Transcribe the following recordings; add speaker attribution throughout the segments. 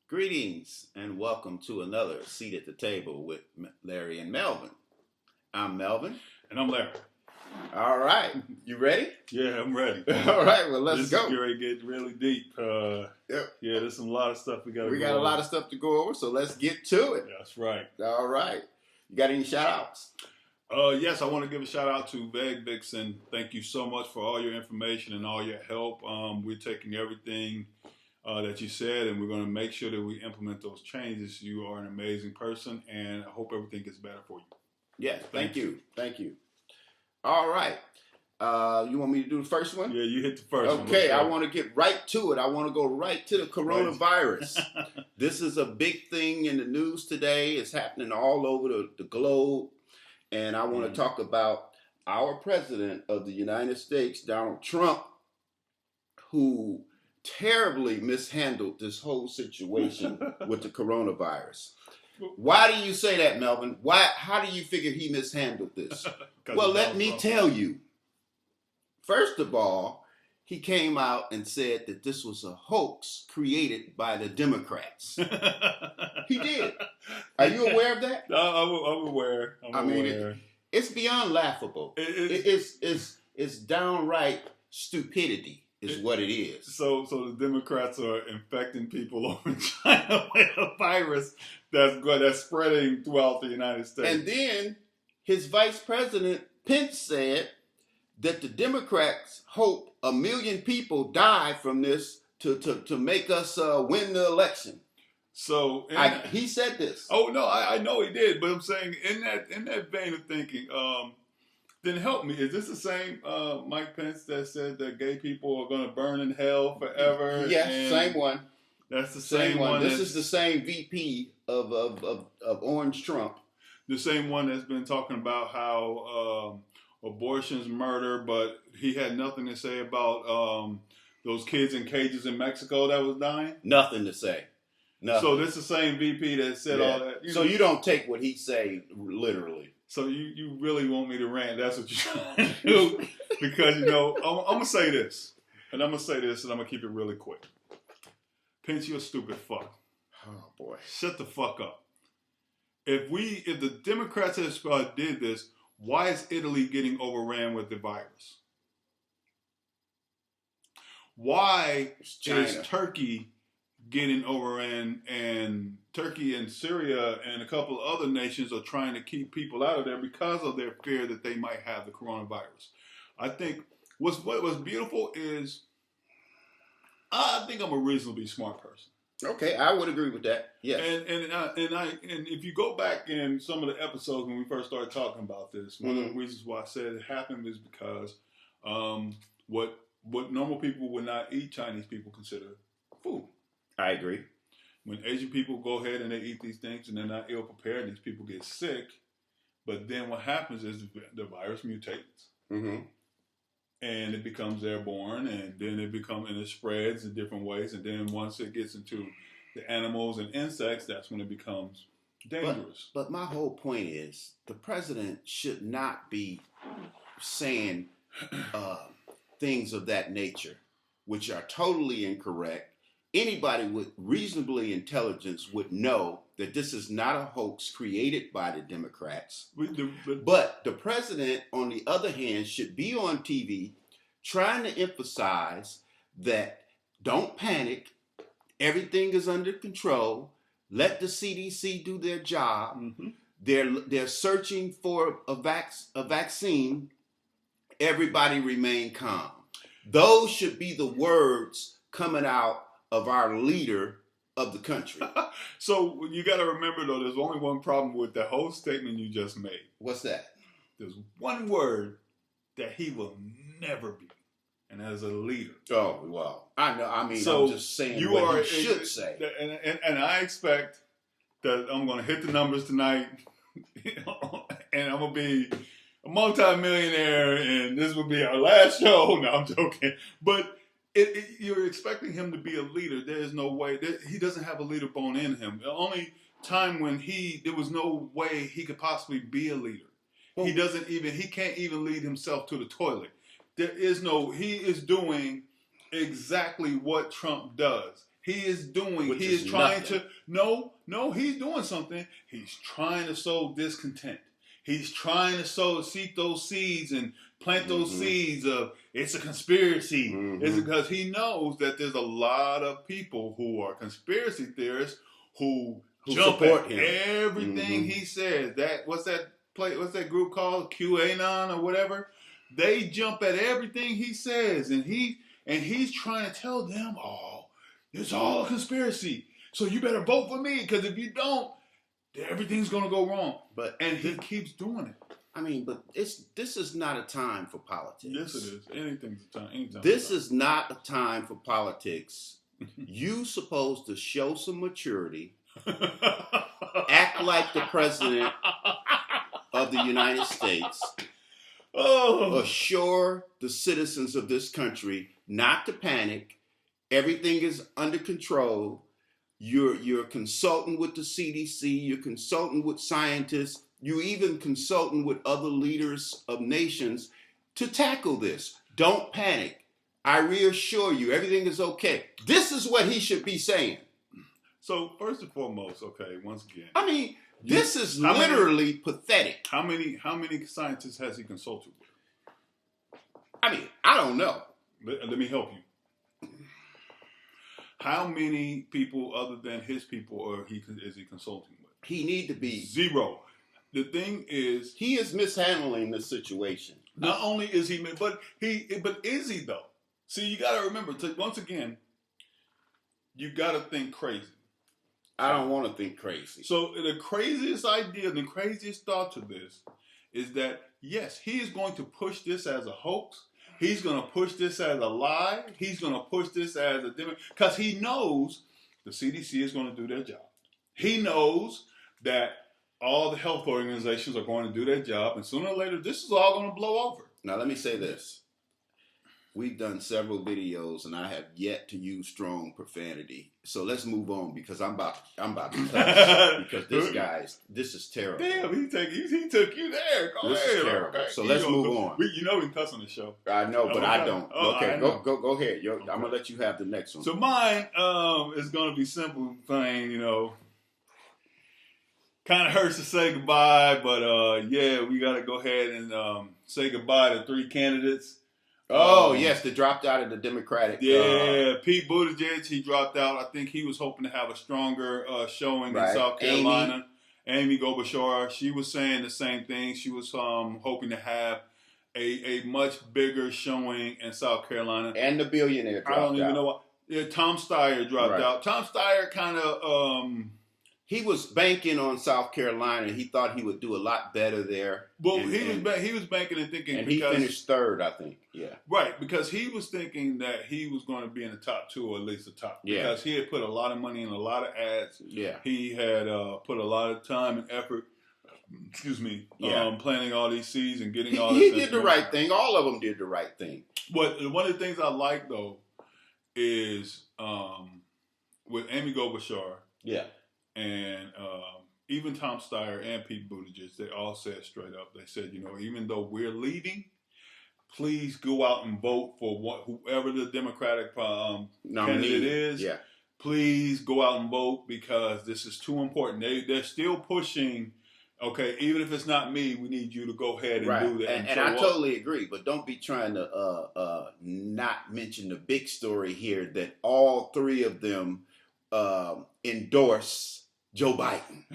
Speaker 1: Greetings and welcome to another Seat at the Table with Larry and Melvin. I'm Melvin.
Speaker 2: And I'm Larry.
Speaker 1: All right. You ready?
Speaker 2: Yeah, I'm ready.
Speaker 1: All right. Well, let's go.
Speaker 2: This is going to get really deep.
Speaker 1: Yep.
Speaker 2: Yeah, there's a lot of stuff we got to go over.
Speaker 1: We got a lot of stuff to go over, so let's get to it.
Speaker 2: That's right.
Speaker 1: All right. You got any shout-outs?
Speaker 2: Yes, I want to give a shout-out to Veg Vixen. Thank you so much for all your information and all your help. We're taking everything that you said, and we're going to make sure that we implement those changes. You are an amazing person, and I hope everything gets better for you.
Speaker 1: Yes, thank you. Thank you. All right. You want me to do the first one?
Speaker 2: Yeah, you hit the first one.
Speaker 1: Okay, I want to get right to it. I want to go right to the coronavirus. This is a big thing in the news today. It's happening all over the globe. And I want to talk about our president of the United States, Donald Trump, who terribly mishandled this whole situation with the coronavirus. Why do you say that, Melvin? How do you figure he mishandled this? Well, let me tell you. First of all, he came out and said that this was a hoax created by the Democrats. He did. Are you aware of that?
Speaker 2: I'm aware.
Speaker 1: I mean, it's beyond laughable. It's downright stupidity. Is what it is.
Speaker 2: So the Democrats are infecting people over in China with a virus that's spreading throughout the United States.
Speaker 1: And then his vice president, Pence, said that the Democrats hope 1 million people die from this to make us win the election.
Speaker 2: So
Speaker 1: he said this.
Speaker 2: Oh no, I know he did, but I'm saying in that vein of thinking, then help me. Is this the same Mike Pence that said that gay people are going to burn in hell forever?
Speaker 1: Yes, same one.
Speaker 2: That's the same one.
Speaker 1: This is the same VP of Orange Trump.
Speaker 2: The same one that's been talking about how abortion's murder, but he had nothing to say about those kids in cages in Mexico that was dying?
Speaker 1: Nothing to say. Nothing.
Speaker 2: So this is the same VP that said all that.
Speaker 1: You don't take what he say literally.
Speaker 2: So you really want me to rant? That's what you're trying to do. Because, I'm going to say this. And I'm going to say this, and I'm going to keep it really quick. Pence, you're a stupid fuck.
Speaker 1: Oh, boy.
Speaker 2: Shut the fuck up. If the Democrats did this, why is Italy getting overran with the virus? Why is Turkey getting overran, and Turkey and Syria and a couple of other nations are trying to keep people out of there because of their fear that they might have the coronavirus? I think what's beautiful is I think I'm a reasonably smart person.
Speaker 1: Okay, I would agree with that. Yes.
Speaker 2: And if you go back in some of the episodes when we first started talking about this, one of the reasons why I said it happened is because what normal people would not eat, Chinese people consider food.
Speaker 1: I agree.
Speaker 2: When Asian people go ahead and they eat these things and they're not ill prepared, these people get sick. But then what happens is the virus mutates. Mm-hmm. And it becomes airborne, and then it spreads in different ways. And then once it gets into the animals and insects, that's when it becomes dangerous.
Speaker 1: But my whole point is the president should not be saying things of that nature, which are totally incorrect. Anybody with reasonably intelligence would know that this is not a hoax created by the Democrats. But the president, on the other hand, should be on TV trying to emphasize that don't panic, everything is under control, let the CDC do their job. Mm-hmm. They're searching for a vaccine, everybody remain calm. Those should be the words coming out of our leader of the country.
Speaker 2: So you got to remember, though, there's only one problem with the whole statement you just made.
Speaker 1: What's that?
Speaker 2: There's one word that he will never be, and that is a leader.
Speaker 1: Oh, well, I know. I mean, so I'm just saying what he should say.
Speaker 2: And I expect that I'm going to hit the numbers tonight, and I'm going to be a multi-millionaire, and this will be our last show. No, I'm joking. But you're expecting him to be a leader. There is no way. He doesn't have a leader bone in him. The only time when there was no way he could possibly be a leader. Well, he can't even lead himself to the toilet. He is doing exactly what Trump does. he is doing.
Speaker 1: Which
Speaker 2: He
Speaker 1: is
Speaker 2: is trying
Speaker 1: nothing.
Speaker 2: to. No, he's doing something. He's trying to sow discontent. He's trying to seed those seeds and plant those seeds of it's a conspiracy. It's because he knows that there's a lot of people who are conspiracy theorists who jump
Speaker 1: support
Speaker 2: at
Speaker 1: him.
Speaker 2: everything he says. What's that group called? QAnon or whatever. They jump at everything he says, and he's trying to tell them, oh, it's all a conspiracy. So you better vote for me, because if you don't, everything's gonna go wrong. And he keeps doing it.
Speaker 1: I mean, but this is not a time for politics.
Speaker 2: Yes, it is. Anything's a time.
Speaker 1: This is not a time for politics. You supposed to show some maturity, act like the president of the United States, assure the citizens of this country not to panic. Everything is under control. You're consulting with the CDC. You're consulting with scientists. You even consulting with other leaders of nations to tackle this. Don't panic. I reassure you, everything is okay. This is what he should be saying.
Speaker 2: So first and foremost, okay, once again,
Speaker 1: I mean, this is literally pathetic.
Speaker 2: How many scientists has he consulted with?
Speaker 1: I mean, I don't know.
Speaker 2: Let me help you. How many people other than his people is he consulting with?
Speaker 1: He need to be
Speaker 2: zero. The thing is,
Speaker 1: he is mishandling the situation.
Speaker 2: Not only is he, but is he though? See, you got to remember. Once again, you got to think crazy.
Speaker 1: I don't want to think crazy.
Speaker 2: So the craziest idea, the craziest thought to this is that yes, he is going to push this as a hoax. He's going to push this as a lie. He's going to push this as a because he knows the CDC is going to do their job. He knows that all the health organizations are going to do their job, and sooner or later, this is all going to blow over.
Speaker 1: Now, let me say this. We've done several videos, and I have yet to use strong profanity. So let's move on, because I'm about to cuss, because this is terrible.
Speaker 2: Damn, he took you there. Go
Speaker 1: this
Speaker 2: ahead.
Speaker 1: is terrible.
Speaker 2: Okay.
Speaker 1: So let's move on.
Speaker 2: We can cuss on the show.
Speaker 1: I know, but I don't. Okay,
Speaker 2: I know.
Speaker 1: go ahead. I'm gonna let you have the next one.
Speaker 2: So mine is gonna be simple, plain. Kind of hurts to say goodbye, but yeah, we gotta go ahead and say goodbye to 3 candidates.
Speaker 1: Oh, yes, they dropped out of the Democratic.
Speaker 2: Yeah, Pete Buttigieg, he dropped out. I think he was hoping to have a stronger showing in South Carolina. Amy Klobuchar, she was saying the same thing. She was hoping to have a much bigger showing in South Carolina.
Speaker 1: And the billionaire dropped out.
Speaker 2: I don't even know what. Yeah, Tom Steyer dropped out. Tom Steyer kind of...
Speaker 1: he was banking on South Carolina. He thought he would do a lot better there.
Speaker 2: Well, he was banking and thinking,
Speaker 1: and he finished third, I think. Yeah,
Speaker 2: right, because he was thinking that he was going to be in the top 2 or at least the top.
Speaker 1: Yeah,
Speaker 2: because he had put a lot of money in a lot of ads.
Speaker 1: Yeah,
Speaker 2: he had put a lot of time and effort. Planting all these seeds and getting all.
Speaker 1: He did the right thing. All of them did the right thing.
Speaker 2: But one of the things I like though is with Amy Klobuchar.
Speaker 1: Yeah.
Speaker 2: And even Tom Steyer and Pete Buttigieg, they all said straight up, they said, even though we're leaving, please go out and vote for whoever the Democratic candidate is.
Speaker 1: Yeah.
Speaker 2: Please go out and vote, because this is too important. They're still pushing, okay, even if it's not me, we need you to go ahead and do that.
Speaker 1: And I totally agree, but don't be trying to not mention the big story here that all 3 of them endorse Joe Biden,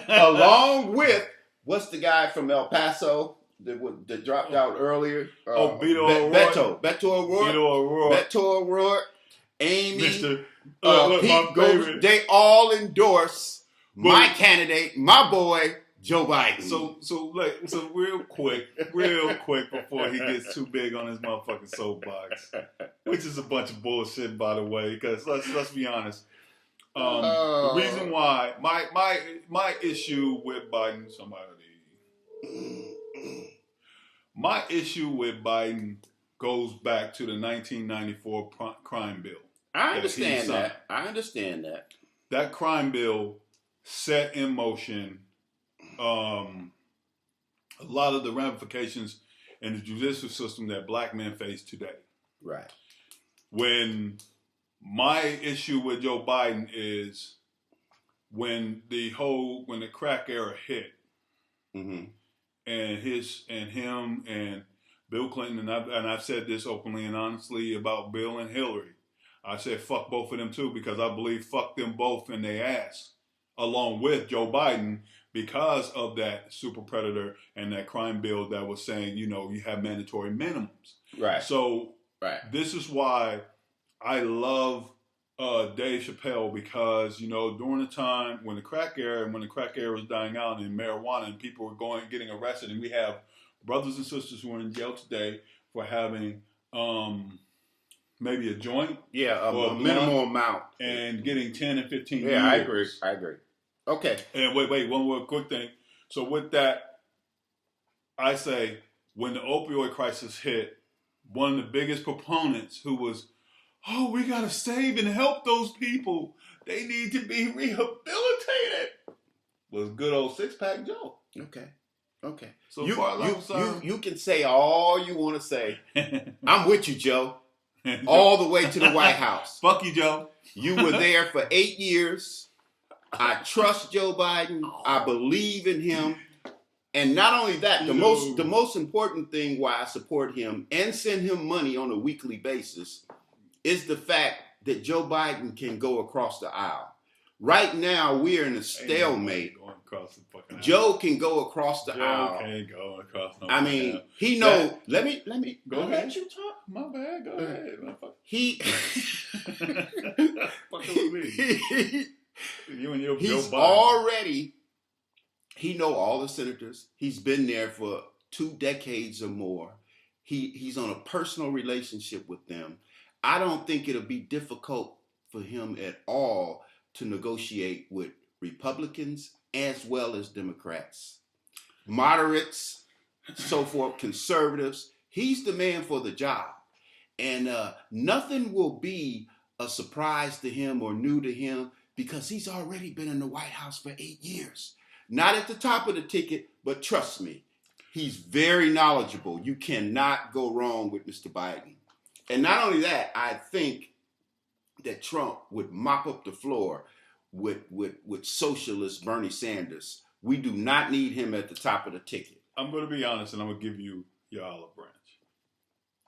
Speaker 1: along with what's the guy from El Paso that dropped out earlier?
Speaker 2: Beto
Speaker 1: O'Rourke, Amy,
Speaker 2: Mr.
Speaker 1: Pete Goers. They all endorse my candidate, my boy Joe Biden.
Speaker 2: So real quick before he gets too big on his motherfucking soapbox, which is a bunch of bullshit, by the way. Because let's be honest. The reason why my issue with Biden, my issue with Biden goes back to the 1994 crime bill.
Speaker 1: I understand that.
Speaker 2: That crime bill set in motion a lot of the ramifications in the judicial system that black men face today.
Speaker 1: Right.
Speaker 2: When My issue with Joe Biden is when the crack era hit,
Speaker 1: Mm-hmm.
Speaker 2: and him and Bill Clinton, and I've said this openly and honestly about Bill and Hillary. I said fuck both of them too, because I believe fuck them both in their ass, along with Joe Biden, because of that super predator and that crime bill that was saying, you have mandatory minimums.
Speaker 1: Right.
Speaker 2: So
Speaker 1: right.
Speaker 2: This is why I love Dave Chappelle, because during the time when the crack era was dying out and marijuana and people were getting arrested, and we have brothers and sisters who are in jail today for having maybe a joint,
Speaker 1: or a minimal amount,
Speaker 2: and getting 10 and 15 years.
Speaker 1: Yeah, I agree. Okay.
Speaker 2: And wait, one more quick thing. So with that, I say when the opioid crisis hit, one of the biggest proponents who was, we got to save and help those people, they need to be rehabilitated, was good old Six Pack Joe.
Speaker 1: Okay.
Speaker 2: So
Speaker 1: you can say all you want to say. I'm with you, Joe. All the way to the White House.
Speaker 2: Fuck you, Joe.
Speaker 1: You were there for 8 years. I trust Joe Biden. I believe in him. And not only that, the most important thing why I support him and send him money on a weekly basis is the fact that Joe Biden can go across the aisle. Right now, we are in a stalemate. Joe can go across the aisle.
Speaker 2: Joe can't go across the aisle.
Speaker 1: I mean, he knows. Let me
Speaker 2: go ahead.
Speaker 1: Let you talk.
Speaker 2: My bad. Go ahead.
Speaker 1: He.
Speaker 2: You and your
Speaker 1: he's
Speaker 2: Joe Biden.
Speaker 1: Already. He know all the senators. He's been there for 2 decades or more. He's on a personal relationship with them. I don't think it'll be difficult for him at all to negotiate with Republicans as well as Democrats, moderates, so forth, conservatives. He's the man for the job. And nothing will be a surprise to him or new to him because he's already been in the White House for 8 years. Not at the top of the ticket, but trust me, he's very knowledgeable. You cannot go wrong with Mr. Biden. And not only that, I think that Trump would mop up the floor with socialist Bernie Sanders. We do not need him at the top of the ticket.
Speaker 2: I'm going to be honest, and I'm going to give you your olive branch.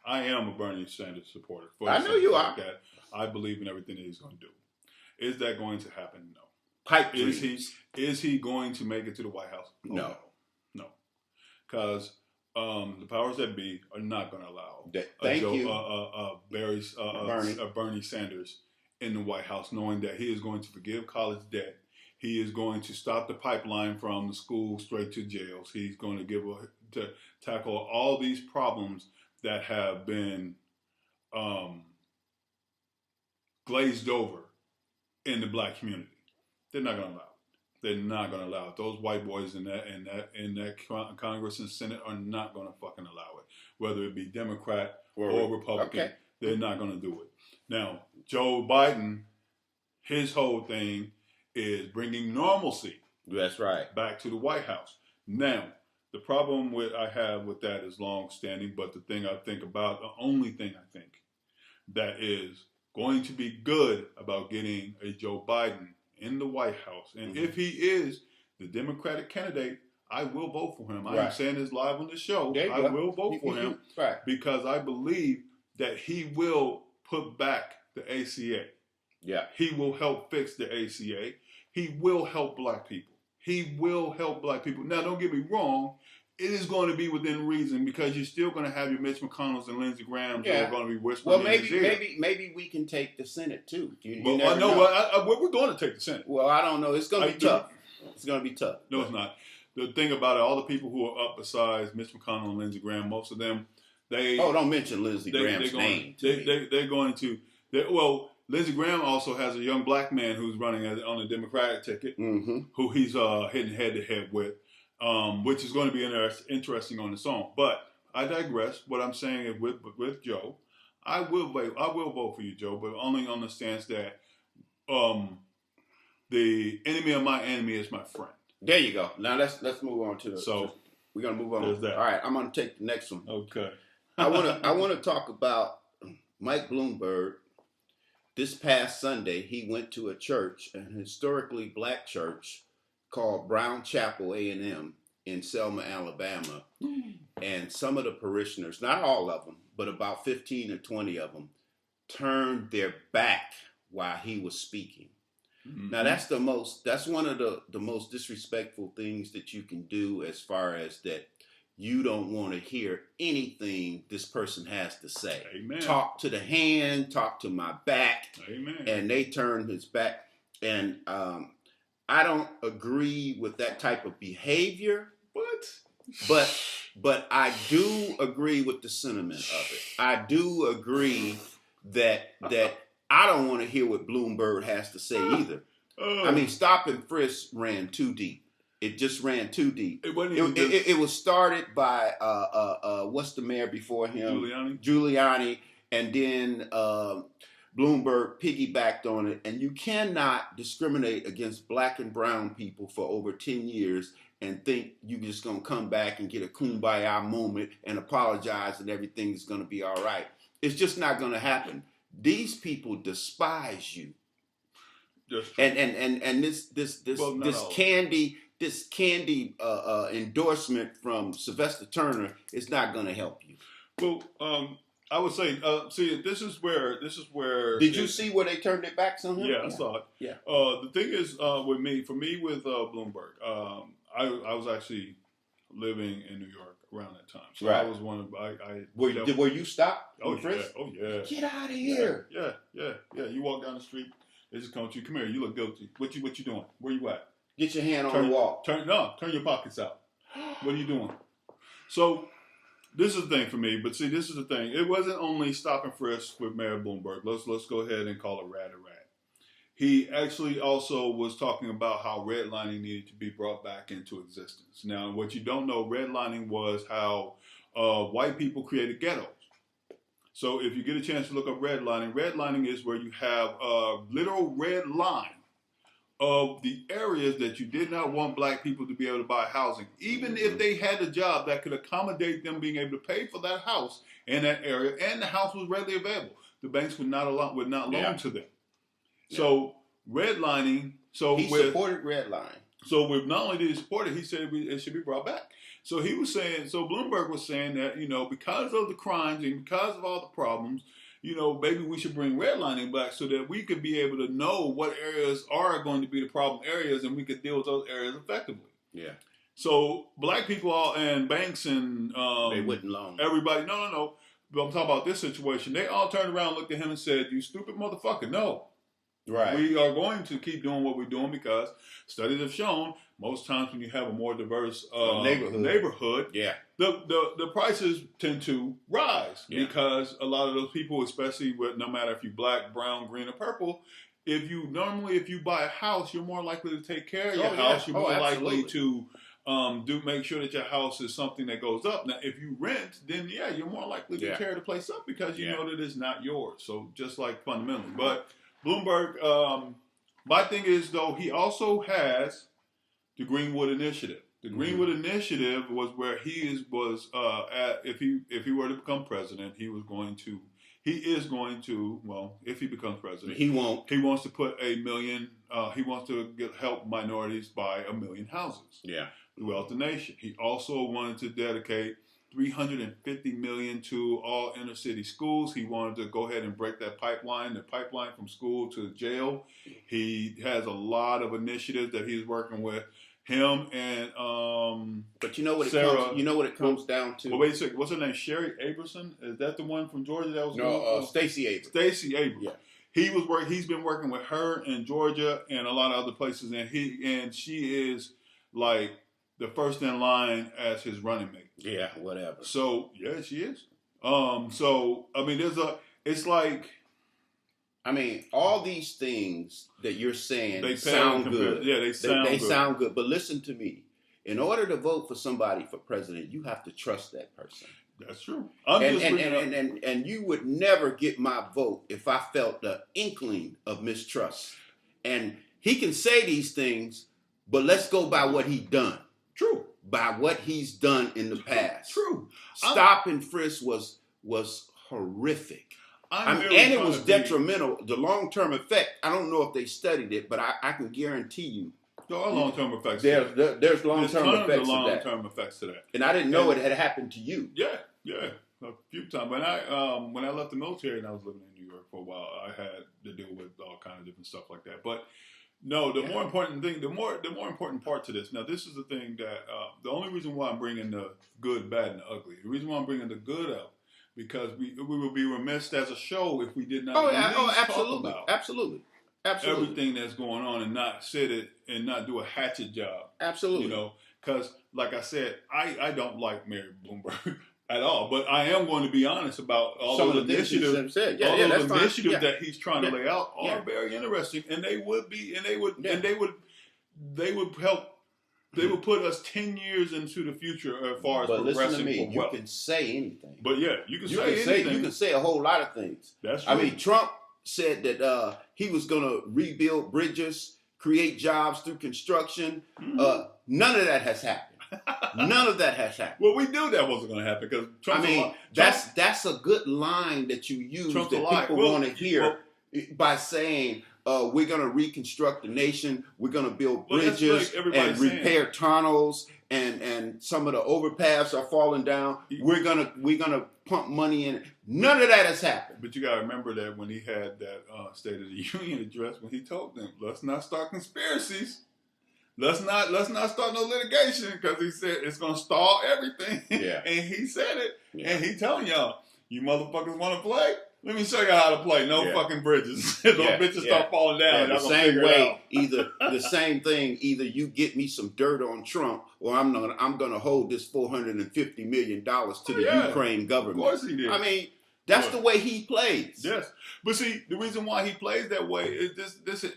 Speaker 2: I am a Bernie Sanders supporter.
Speaker 1: I know you are.
Speaker 2: That I believe in everything that he's going to do. Is that going to happen? No.
Speaker 1: Pipe dreams.
Speaker 2: Is he going to make it to the White House?
Speaker 1: No.
Speaker 2: Because the powers that be are not going to allow Bernie Sanders in the White House, knowing that he is going to forgive college debt. He is going to stop the pipeline from the school straight to jails. He's going to tackle all these problems that have been glazed over in the black community. They're not going to allow it. They're not going to allow it. Those white boys in that Congress and Senate are not going to fucking allow it. Whether it be Democrat or Republican, they're not going to do it. Now, Joe Biden, his whole thing is bringing normalcy.
Speaker 1: That's right.
Speaker 2: Back to the White House. Now, the problem I have with that is long-standing, but the only thing I think that is going to be good about getting a Joe Biden in the White House, and if he is the Democratic candidate, I will vote for him. I am saying this live on the show. I will vote for him because I believe that he will put back the ACA.
Speaker 1: Yeah.
Speaker 2: He will help fix the ACA. He will help black people. Now, don't get me wrong. It is going to be within reason because you're still going to have your Mitch McConnells and Lindsey Grahams who are going to be whispering in his ear.
Speaker 1: Maybe we can take the Senate too.
Speaker 2: We're going to take the Senate.
Speaker 1: Well, I don't know. It's going to be tough. It's going to be tough.
Speaker 2: No, it's not. The thing about it, all the people who are up besides Mitch McConnell and Lindsey Graham, most of them, don't
Speaker 1: mention Lindsey Graham's name.
Speaker 2: They're going to. Lindsey Graham also has a young black man who's running on the Democratic ticket, who he's hitting head to head with. Which is going to be interesting on its own. But I digress. What I'm saying is with Joe, I will vote for you, Joe, but only on the stance that the enemy of my enemy is my friend.
Speaker 1: There you go. Now let's move on to we're gonna move on.
Speaker 2: There's that.
Speaker 1: All right, I'm gonna take the next one.
Speaker 2: Okay.
Speaker 1: I wanna talk about Mike Bloomberg this past Sunday, he went to a church, an historically black church called Brown Chapel A&M in Selma, Alabama. And some of the parishioners, not all of them, but about 15 or 20 of them, turned their back while he was speaking. Mm-hmm. Now that's one of the most disrespectful things that you can do, as far as that you don't want to hear anything this person has to say.
Speaker 2: Amen.
Speaker 1: Talk to the hand, talk to my back.
Speaker 2: Amen.
Speaker 1: And they turned his back. And I don't agree with that type of behavior. But I do agree with the sentiment of it. I do agree that I don't want to hear what Bloomberg has to say either. I mean, stop and frisk ran too deep. It just ran too deep. It was started by what's the mayor before him? Giuliani, and then Bloomberg piggybacked on it. And you cannot discriminate against black and brown people for over 10 years and think you're just going to come back and get a kumbaya moment and apologize and everything is going to be all right. It's just not going to happen. These people despise you. And this candy endorsement from Sylvester Turner is not going to help you.
Speaker 2: Well, I would say, see, this is where.
Speaker 1: Did you see where they turned it back somehow?
Speaker 2: Yeah, I saw it.
Speaker 1: Yeah.
Speaker 2: The thing is, with Bloomberg, I was actually living in New York around that time, so
Speaker 1: right.
Speaker 2: I was one of
Speaker 1: Were you stopped?
Speaker 2: Oh yeah.
Speaker 1: Get out of here.
Speaker 2: Yeah. You walk down the street, they just come to you. Come here. You look guilty. What you doing? Where you at?
Speaker 1: Get your hand on the wall.
Speaker 2: Turn your pockets out. What are you doing? So this is the thing for me. But see, this is the thing. It wasn't only stop and frisk with Mayor Bloomberg. Let's go ahead and call it rat a rat. He actually also was talking about how redlining needed to be brought back into existence. Now, what you don't know, redlining was how white people created ghettos. So if you get a chance to look up redlining is where you have a literal red line of the areas that you did not want black people to be able to buy housing. Even if they had a job that could accommodate them being able to pay for that house in that area, and the house was readily available, the banks would not loan to them. So redlining. So
Speaker 1: he supported redlining.
Speaker 2: So with not only did he support it, he said it should be brought back. So he was saying. So Bloomberg was saying that because of the crimes and because of all the problems, maybe we should bring redlining back so that we could be able to know what areas are going to be the problem areas, and we could deal with those areas effectively.
Speaker 1: Yeah.
Speaker 2: So black people and banks and
Speaker 1: they wouldn't loan.
Speaker 2: Everybody, no. But I'm talking about this situation. They all turned around, looked at him, and said, "You stupid motherfucker, no."
Speaker 1: Right.
Speaker 2: We are going to keep doing what we're doing because studies have shown most times when you have a more diverse neighborhood, the prices tend to rise because a lot of those people, especially no matter if you're black, brown, green, or purple, if you buy a house, you're more likely to take care of your house. You're more likely to make sure that your house is something that goes up. Now, if you rent, then you're more likely to tear the place up because you know that it's not yours. So just like fundamentally, but Bloomberg, my thing is though, he also has the Greenwood Initiative. The Greenwood Initiative was where he was at. If he were to become president, he is going to. Well, if he becomes president,
Speaker 1: he won't.
Speaker 2: He wants to put 1 million. He wants to help minorities buy 1 million houses. Throughout the nation. He also wanted to dedicate $350 million to all inner city schools. He wanted to go ahead and break the pipeline from school to jail. He has a lot of initiatives that he's working with. Him and
Speaker 1: but you know what
Speaker 2: Sarah,
Speaker 1: it comes down to.
Speaker 2: Well, wait a second. What's her name? Sherry Aberson? Is that the one from Georgia that was?
Speaker 1: No, Stacey Abrams.
Speaker 2: Stacey Abrams. Yeah. He's been working with her in Georgia and a lot of other places, and she is like the first in line as his running mate.
Speaker 1: Yeah, whatever.
Speaker 2: So yeah, she is. So I mean, it's like.
Speaker 1: I mean, all these things that you're saying
Speaker 2: they
Speaker 1: sound good.
Speaker 2: Yeah, they
Speaker 1: sound good. But listen to me. In order to vote for somebody for president, you have to trust that person.
Speaker 2: That's true.
Speaker 1: And you would never get my vote if I felt the inkling of mistrust. And he can say these things, but let's go by what he done.
Speaker 2: True.
Speaker 1: By what he's done in the past.
Speaker 2: True.
Speaker 1: Stop and frisk was horrific. And it was detrimental. The long-term effect, I don't know if they studied it, but I can guarantee you.
Speaker 2: There are long-term effects.
Speaker 1: There's long-term effects to that.
Speaker 2: Long-term effects to that.
Speaker 1: And I didn't know it had happened to you.
Speaker 2: Yeah, a few times. When I left the military and I was living in New York for a while, I had to deal with all kinds of different stuff like that. But no, the more important thing, the more important part to this. Now, this is the thing that the only reason why I'm bringing the good, bad, and the ugly. The reason why I'm bringing the good up because we would be remiss as a show if we did not.
Speaker 1: Absolutely,
Speaker 2: talk about
Speaker 1: absolutely.
Speaker 2: everything that's going on and not sit it and not do a hatchet job.
Speaker 1: Absolutely.
Speaker 2: You know, because like I said, I don't like Mary Bloomberg at all, but I am going to be honest about all those initiatives. That he's trying to lay out are very interesting, and they would help. They would put us 10 years into the future as far as progressing.
Speaker 1: But listen to me,
Speaker 2: you
Speaker 1: can say anything.
Speaker 2: But yeah, you can say anything.
Speaker 1: You can say a whole lot of things.
Speaker 2: That's true.
Speaker 1: I mean, Trump said that he was going to rebuild bridges, create jobs through construction.
Speaker 2: Mm-hmm.
Speaker 1: None of that has happened. None of that has happened.
Speaker 2: Well, we knew that wasn't going to happen because Trump.
Speaker 1: That's a good line that you use that people want to hear by saying we're going to reconstruct the nation. We're going to build bridges and repair tunnels, and some of the overpass are falling down. We're gonna pump money in. None of that has happened.
Speaker 2: But you got to remember that when he had that State of the Union address, when he told them, "Let's not start conspiracies. Let's not start no litigation," because he said it's gonna stall everything.
Speaker 1: Yeah.
Speaker 2: And he said it, and he telling y'all, "You motherfuckers want to play? Let me show you how to play. No fucking bridges. Those bitches start falling down.
Speaker 1: The same way, the same thing. Either you get me some dirt on Trump, or I'm gonna hold this $450 million to the Ukraine government.
Speaker 2: Of course he did.
Speaker 1: I mean, that's the way he plays.
Speaker 2: Yes, but see, the reason why he plays that way is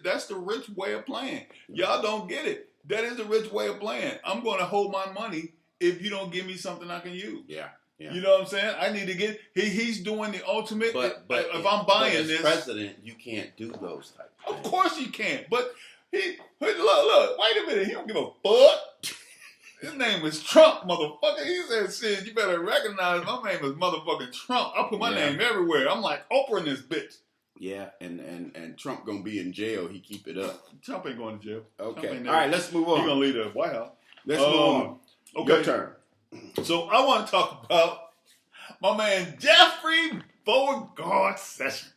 Speaker 2: that's the rich way of playing. Y'all don't get it. That is the rich way of playing. I'm going to hold my money if you don't give me something I can use.
Speaker 1: Yeah.
Speaker 2: You know what I'm saying? I need to get. He's doing the ultimate. But if I'm buying
Speaker 1: as president, you can't do those types of things.
Speaker 2: Of course you can't. But look. Wait a minute. He don't give a fuck. His name is Trump, motherfucker. He said, "Shit, you better recognize my name is motherfucking Trump. I put my name everywhere. I'm like Oprah in this bitch."
Speaker 1: Yeah, and Trump gonna be in jail. He keep it up.
Speaker 2: Trump ain't going to jail.
Speaker 1: Okay. All right, let's move on.
Speaker 2: He's gonna leave the White House.
Speaker 1: Let's move on.
Speaker 2: Okay.
Speaker 1: Your turn.
Speaker 2: So I want to talk about my man Jeffrey Beauregard Sessions.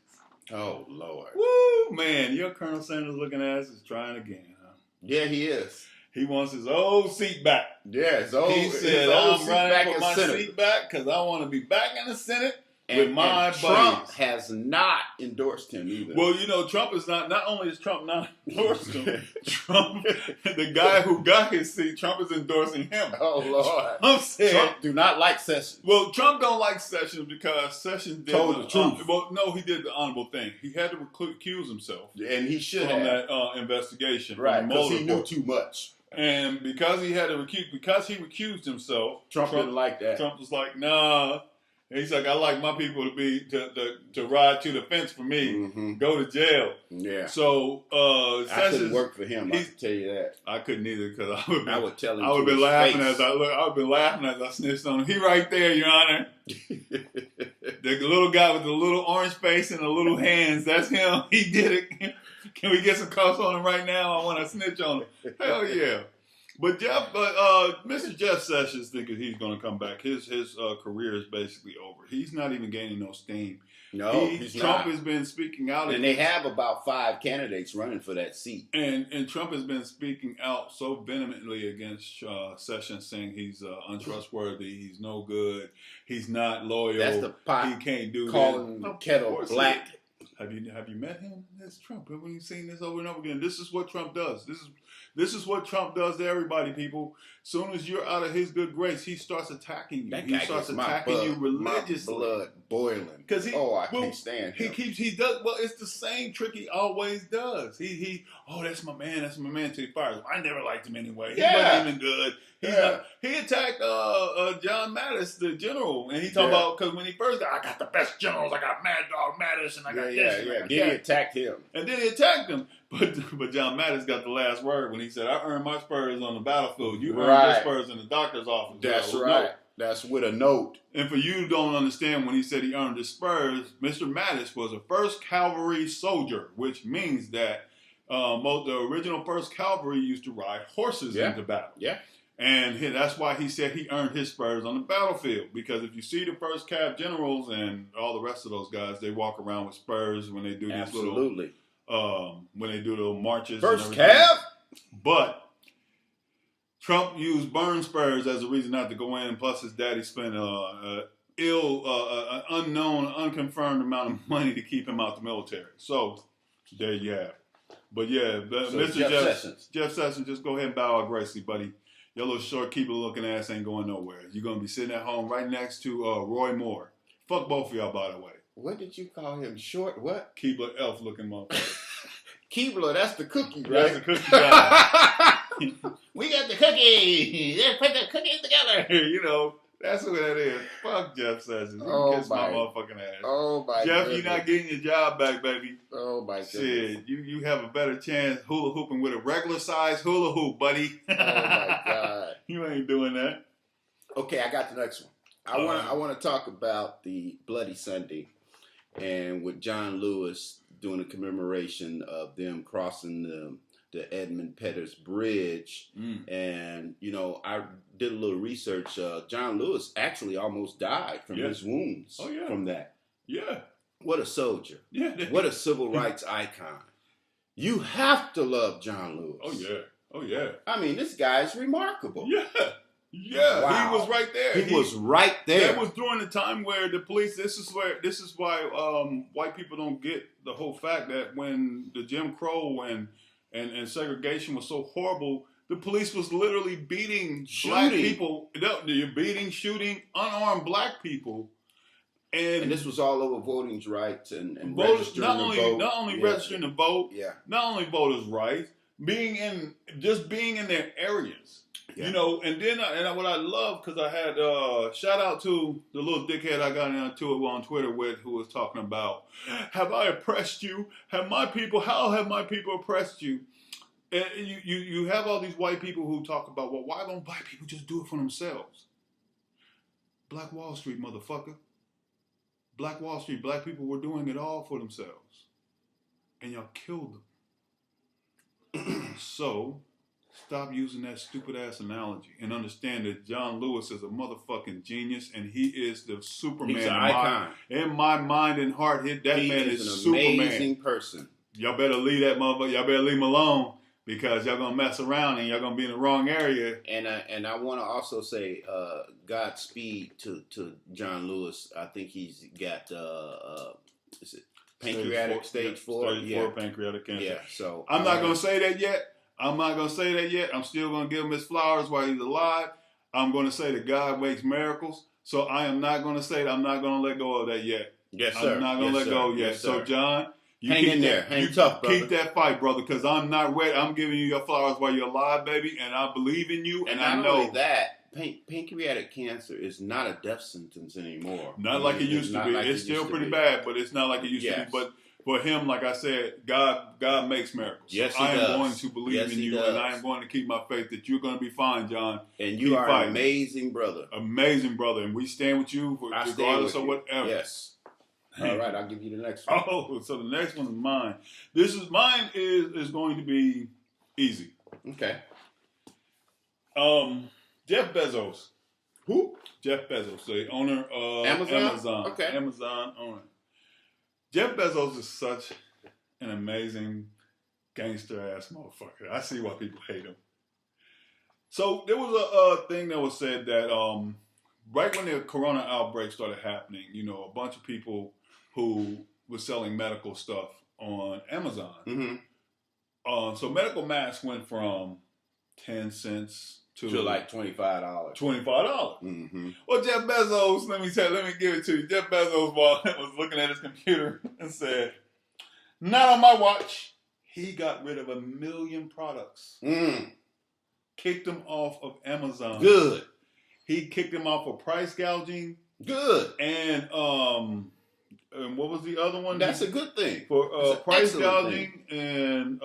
Speaker 1: Oh Lord.
Speaker 2: Woo, man, your Colonel Sanders looking ass is trying again, huh?
Speaker 1: Yeah, he is.
Speaker 2: He wants his old seat back.
Speaker 1: Yeah,
Speaker 2: he said, "I'm running for my seat back because I want to be back in the Senate." And
Speaker 1: Trump has not endorsed him either.
Speaker 2: Well, you know, Trump is not only is Trump not endorsed him, Trump, the guy who got his seat, Trump is endorsing him.
Speaker 1: Oh, Lord.
Speaker 2: Trump
Speaker 1: do not like Sessions.
Speaker 2: Well, Trump don't like Sessions because Sessions
Speaker 1: told the truth.
Speaker 2: Well, no, he did the honorable thing. He had to recuse himself.
Speaker 1: And he should
Speaker 2: from
Speaker 1: have.
Speaker 2: that investigation.
Speaker 1: Right, because he knew too much.
Speaker 2: And because he had to recused himself,
Speaker 1: Trump didn't like that.
Speaker 2: Trump was like, nah. He's like, I like my people to ride to the fence for me, go to jail.
Speaker 1: Yeah.
Speaker 2: So
Speaker 1: I couldn't work for him. I can tell you that.
Speaker 2: I couldn't either because
Speaker 1: I would tell him.
Speaker 2: I would have been laughing as I snitched on him. He right there, Your Honor. The little guy with the little orange face and the little hands. That's him. He did it. Can we get some cuffs on him right now? I want to snitch on him. Hell yeah. But Mr. Jeff Sessions thinking he's going to come back. His career is basically over. He's not even gaining no steam.
Speaker 1: No,
Speaker 2: Trump has been speaking out,
Speaker 1: and they have about 5 candidates running for that seat.
Speaker 2: And Trump has been speaking out so vehemently against Sessions, saying he's untrustworthy, he's no good, he's not loyal.
Speaker 1: That's the pot.
Speaker 2: He can't do
Speaker 1: calling
Speaker 2: this.
Speaker 1: The kettle black.
Speaker 2: Have you met him? That's Trump. Have you seen this over and over again? This is what Trump does. This is what Trump does to everybody, people. Soon as you're out of his good grace, he starts attacking you. He starts attacking you religiously.
Speaker 1: My blood boiling.
Speaker 2: Because
Speaker 1: I can't stand him.
Speaker 2: He does. Well, it's the same trick he always does. That's my man. That's my man. Till he fires him. I never liked him anyway. He wasn't even good. He attacked John Mattis, the general, and he talked about because when he first got, I got the best generals. I got Mad Dog Mattis, and I got this.
Speaker 1: Then he attacked him,
Speaker 2: and then he attacked him. But John Mattis got the last word when he said, "I earned my spurs on the battlefield. You earned your spurs in the doctor's office."
Speaker 1: That's right. That's with a note.
Speaker 2: And for you who don't understand, when he said he earned his spurs, Mr. Mattis was a 1st Cavalry soldier, which means that the original 1st Cavalry used to ride horses into battle.
Speaker 1: Yeah.
Speaker 2: And that's why he said he earned his spurs on the battlefield. Because if you see the 1st Cav generals and all the rest of those guys, they walk around with spurs when they do these little marches.
Speaker 1: 1st Cav?
Speaker 2: But Trump used burn spurs as a reason not to go in. Plus, his daddy spent an unknown, unconfirmed amount of money to keep him out the military. So, there you have it. But yeah, Mr. Jeff Sessions, just go ahead and bow out gracefully, buddy. Your little short, keep-it-looking ass ain't going nowhere. You're going to be sitting at home right next to Roy Moore. Fuck both of y'all, by the way.
Speaker 1: What did you call him? Short what?
Speaker 2: Keebler elf-looking motherfucker.
Speaker 1: Keebler, that's the cookie, right?
Speaker 2: That's the cookie guy.
Speaker 1: We got the cookie. Let's put the cookies together.
Speaker 2: You know, that's what that is. Fuck Jeff Sessions. Kiss my motherfucking ass.
Speaker 1: Oh, my
Speaker 2: Jeff,
Speaker 1: goodness.
Speaker 2: you're not getting your job back, baby.
Speaker 1: Oh, my goodness.
Speaker 2: Shit, you have a better chance hula hooping with a regular size hula hoop, buddy.
Speaker 1: Oh, my God.
Speaker 2: You ain't doing that.
Speaker 1: Okay, I got the next one. I want to talk about the Bloody Sunday and with John Lewis doing a commemoration of them crossing the Edmund Pettus Bridge. And, you know, I did a little research. John Lewis actually almost died from his wounds from that.
Speaker 2: Yeah.
Speaker 1: What a soldier.
Speaker 2: Yeah.
Speaker 1: What a civil rights icon. You have to love John Lewis.
Speaker 2: Oh, yeah. Oh, yeah.
Speaker 1: I mean, this guy's remarkable.
Speaker 2: Yeah. Yeah.
Speaker 1: Wow.
Speaker 2: He was right there.
Speaker 1: He was right there.
Speaker 2: That was during the time where the police, this is why white people don't get the whole fact that when the Jim Crow and segregation was so horrible, the police was literally beating black people. You're beating, shooting unarmed black people. And
Speaker 1: this was all over voting rights and
Speaker 2: voters,
Speaker 1: registering to vote.
Speaker 2: Not only registering to vote, not only voters' rights, being in their areas. Yeah. You know, and then what I love, because I had shout out to the little dickhead I got into it on Twitter with, who was talking about, have I oppressed you? How have my people oppressed you? And you have all these white people who talk about, well, why don't black people just do it for themselves? Black Wall Street, motherfucker. Black Wall Street, black people were doing it all for themselves. And y'all killed them. So, stop using that stupid ass analogy and understand that John Lewis is a motherfucking genius and he is the Superman.
Speaker 1: He's an icon.
Speaker 2: In my mind and heart, that man is
Speaker 1: an
Speaker 2: Superman.
Speaker 1: Amazing person.
Speaker 2: Y'all better leave that motherfucker. Y'all better leave him alone because y'all gonna mess around and y'all gonna be in the wrong area.
Speaker 1: And I want to also say Godspeed to John Lewis. I think he's got is it pancreatic stage 4?
Speaker 2: Stage 4 pancreatic cancer.
Speaker 1: Yeah. So
Speaker 2: I'm not gonna say that yet. I'm still going to give him his flowers while he's alive. I'm going to say that God makes miracles. So I am not going to say that I'm not going to let go of that yet.
Speaker 1: Yes, sir.
Speaker 2: I'm not going to let go yet.
Speaker 1: Yes,
Speaker 2: so, John,
Speaker 1: hang in there. Hang tough, brother.
Speaker 2: Keep that fight, brother, because I'm not ready. I'm giving you your flowers while you're alive, baby, and I believe in you, and I know.
Speaker 1: Not only that, pancreatic cancer is not a death sentence anymore.
Speaker 2: Not like it used to be. It's still pretty bad, but it's not like it used to be. But for him, like I said, God makes miracles.
Speaker 1: Yes,
Speaker 2: I
Speaker 1: he
Speaker 2: am
Speaker 1: does.
Speaker 2: going to believe in you, and I am going to keep my faith that you're going to be fine, John.
Speaker 1: And you are an amazing brother.
Speaker 2: Amazing brother, and we stand with you regardless of whatever.
Speaker 1: Yes. All right, I'll give you the next one.
Speaker 2: Oh, so the next one is mine. Mine is going to be easy.
Speaker 1: Okay.
Speaker 2: Jeff Bezos.
Speaker 1: Who?
Speaker 2: Jeff Bezos, the owner of
Speaker 1: Amazon. Okay.
Speaker 2: Amazon owner. Jeff Bezos is such an amazing gangster-ass motherfucker. I see why people hate him. So there was a thing that was said that right when the corona outbreak started happening, you know, a bunch of people who were selling medical stuff on Amazon.
Speaker 1: Mm-hmm.
Speaker 2: So medical masks went from 10 cents to
Speaker 1: like $25.
Speaker 2: Mm-hmm. Well, Jeff Bezos, let me give it to you. Jeff Bezos was looking at his computer and said, "Not on my watch." He got rid of 1 million products. Kicked them off of Amazon.
Speaker 1: Good.
Speaker 2: He kicked them off for price gouging.
Speaker 1: Good.
Speaker 2: And what was the other one?
Speaker 1: That's a good thing.
Speaker 2: For price gouging and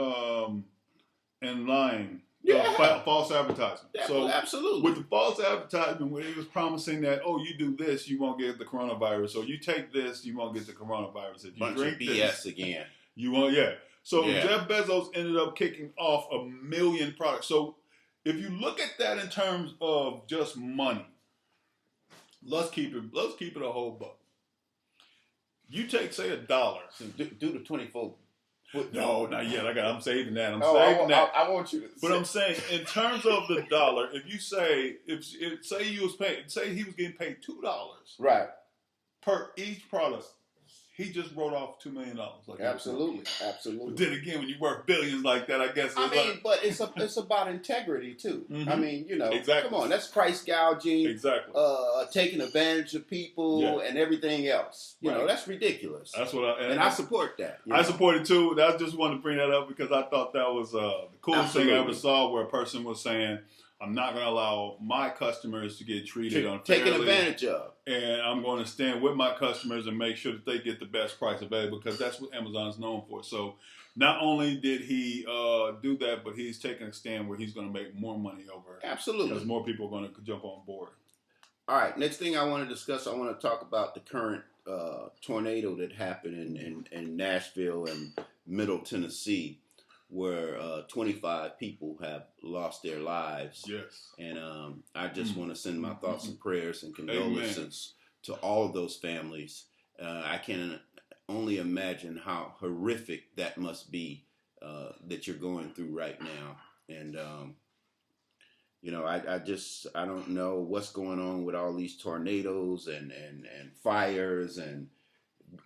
Speaker 2: lying.
Speaker 1: Yeah.
Speaker 2: false advertisement.
Speaker 1: Yeah,
Speaker 2: So
Speaker 1: absolutely.
Speaker 2: with the false advertisement, where he was promising that, oh, you do this, you won't get the coronavirus, or you take this, you won't get the coronavirus. If you
Speaker 1: Bunch
Speaker 2: drink
Speaker 1: of BS
Speaker 2: this,
Speaker 1: again.
Speaker 2: you won't. Yeah. So
Speaker 1: Yeah.
Speaker 2: Jeff Bezos ended up kicking off 1 million products. So if you look at that in terms of just money, let's keep it a whole buck. You take, say, $1.
Speaker 1: So do the 24 foot.
Speaker 2: No, not yet. I'm saving that.
Speaker 1: I want you to.
Speaker 2: But I'm saying, in terms of the dollar, if you say, say he was getting paid $2
Speaker 1: right
Speaker 2: per each product, he just wrote off $2 million. Like
Speaker 1: absolutely.
Speaker 2: But then again, when you work billions like that, I guess.
Speaker 1: But it's about integrity too.
Speaker 2: Mm-hmm.
Speaker 1: I mean,
Speaker 2: exactly.
Speaker 1: Come on, that's price gouging.
Speaker 2: Exactly.
Speaker 1: Taking advantage of people and everything else. You know, that's ridiculous.
Speaker 2: That's what
Speaker 1: I support that.
Speaker 2: I support it too. I just wanted to bring that up because I thought that was the coolest thing I ever saw, where a person was saying, I'm not going to allow my customers to get treated unfairly.
Speaker 1: Taken advantage of.
Speaker 2: And I'm going to stand with my customers and make sure that they get the best price available, because that's what Amazon's known for. So not only did he do that, but he's taking a stand where he's going to make more money over it.
Speaker 1: Absolutely.
Speaker 2: Because more people are going to jump on board.
Speaker 1: All right. Next thing I want to discuss, I want to talk about the current tornado that happened in Nashville and Middle Tennessee, where 25 people have lost their lives.
Speaker 2: Yes.
Speaker 1: And I just want to send my thoughts and prayers and condolences to all of those families. I can only imagine how horrific that must be that you're going through right now. And, I don't know what's going on with all these tornadoes and fires, and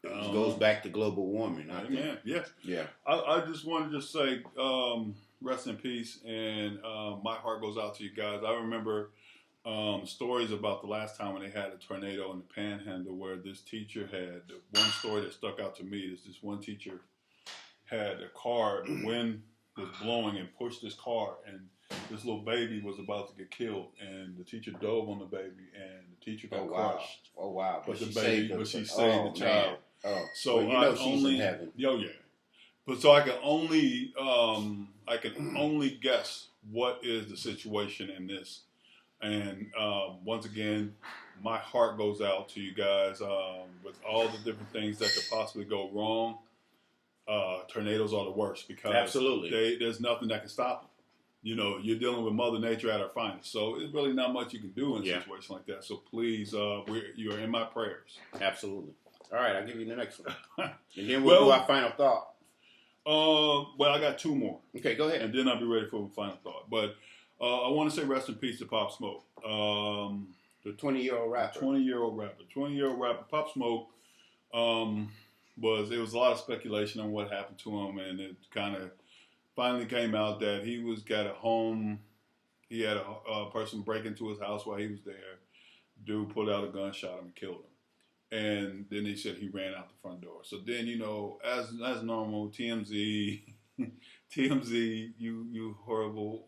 Speaker 1: it goes back to global warming. I think.
Speaker 2: Yeah. I just wanted to say, rest in peace, and my heart goes out to you guys. I remember stories about the last time when they had a tornado in the Panhandle, where this teacher had one story that stuck out to me. Is this one teacher had a car, the wind was blowing and pushed this car, and this little baby was about to get killed, and the teacher dove on the baby, and the teacher got crushed.
Speaker 1: Oh wow!
Speaker 2: But she saved the child.
Speaker 1: Man. Oh,
Speaker 2: so
Speaker 1: well, she's in heaven.
Speaker 2: Yeah. But so I can only guess what is the situation in this. And once again, my heart goes out to you guys with all the different things that could possibly go wrong. Tornadoes are the worst, because
Speaker 1: absolutely
Speaker 2: there's nothing that can stop them. You know, you're dealing with Mother Nature at her finest. So it's really not much you can do in a situation like that. So please, you are in my prayers.
Speaker 1: Absolutely. All right, I'll give you the next one. And then we'll do our final thought.
Speaker 2: Well, I got two more.
Speaker 1: Okay, go ahead.
Speaker 2: And then I'll be ready for a final thought. But I want to say rest in peace to Pop Smoke.
Speaker 1: The 20-year-old rapper.
Speaker 2: 20-year-old rapper. Pop Smoke, there was a lot of speculation on what happened to him, and it kind of finally came out that he got a home. He had a person break into his house while he was there. Dude pulled out a gun, shot him, and killed him. And then they said he ran out the front door. So then, as normal, TMZ, you horrible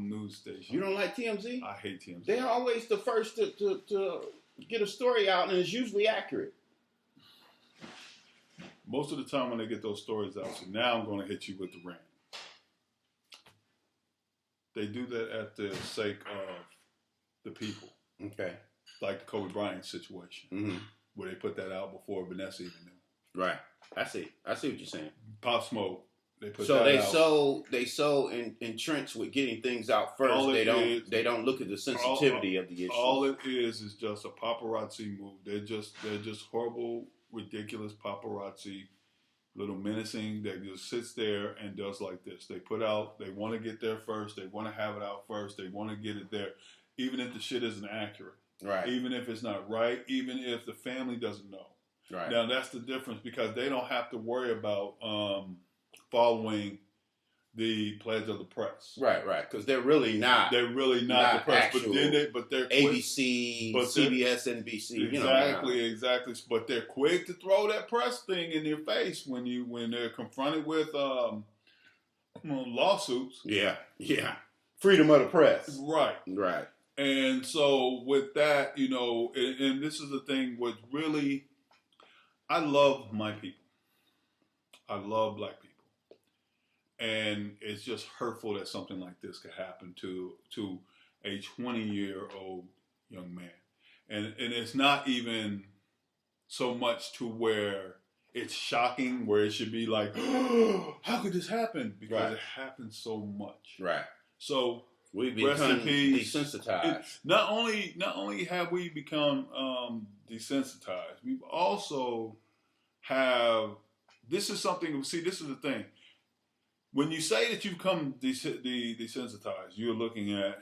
Speaker 2: news station.
Speaker 1: You don't like TMZ?
Speaker 2: I hate TMZ.
Speaker 1: They're always the first to get a story out, and it's usually accurate.
Speaker 2: Most of the time when they get those stories out, so now I'm going to hit you with the rant. They do that at the sake of the people.
Speaker 1: Okay.
Speaker 2: Like the Kobe Bryant situation, where they put that out before Vanessa even knew. Right.
Speaker 1: I see what you're saying.
Speaker 2: Pop Smoke. They put
Speaker 1: so
Speaker 2: that
Speaker 1: they
Speaker 2: out.
Speaker 1: they so entrenched with getting things out first. They don't look at the sensitivity of the issue.
Speaker 2: All it is just a paparazzi move. They're just horrible, ridiculous paparazzi, little menacing, that just sits there and does like this. They put out, they want to get there first. They want to have it out first. They want to get it there, even if the shit isn't accurate.
Speaker 1: Right.
Speaker 2: Even if it's not right. Even if the family doesn't know.
Speaker 1: Right.
Speaker 2: Now that's the difference, because they don't have to worry about following the pledge of the press.
Speaker 1: Right. Because they're really not.
Speaker 2: They're really not the press. But they're
Speaker 1: ABC, CBS, NBC.
Speaker 2: Exactly. But they're quick to throw that press thing in your face when they're confronted with lawsuits.
Speaker 1: Yeah. Freedom of the press.
Speaker 2: Right. And so with that, and this is the thing with really, I love my people. I love black people. And it's just hurtful that something like this could happen to a 20-year-old young man. And it's not even so much to where it's shocking, where it should be like, oh, how could this happen? Because it happens so much.
Speaker 1: Right.
Speaker 2: So
Speaker 1: we've
Speaker 2: rest in
Speaker 1: become
Speaker 2: peace.
Speaker 1: desensitized.
Speaker 2: Not only have we become desensitized, we've also have. This is something. See, this is the thing. When you say that you've become desensitized, you're looking at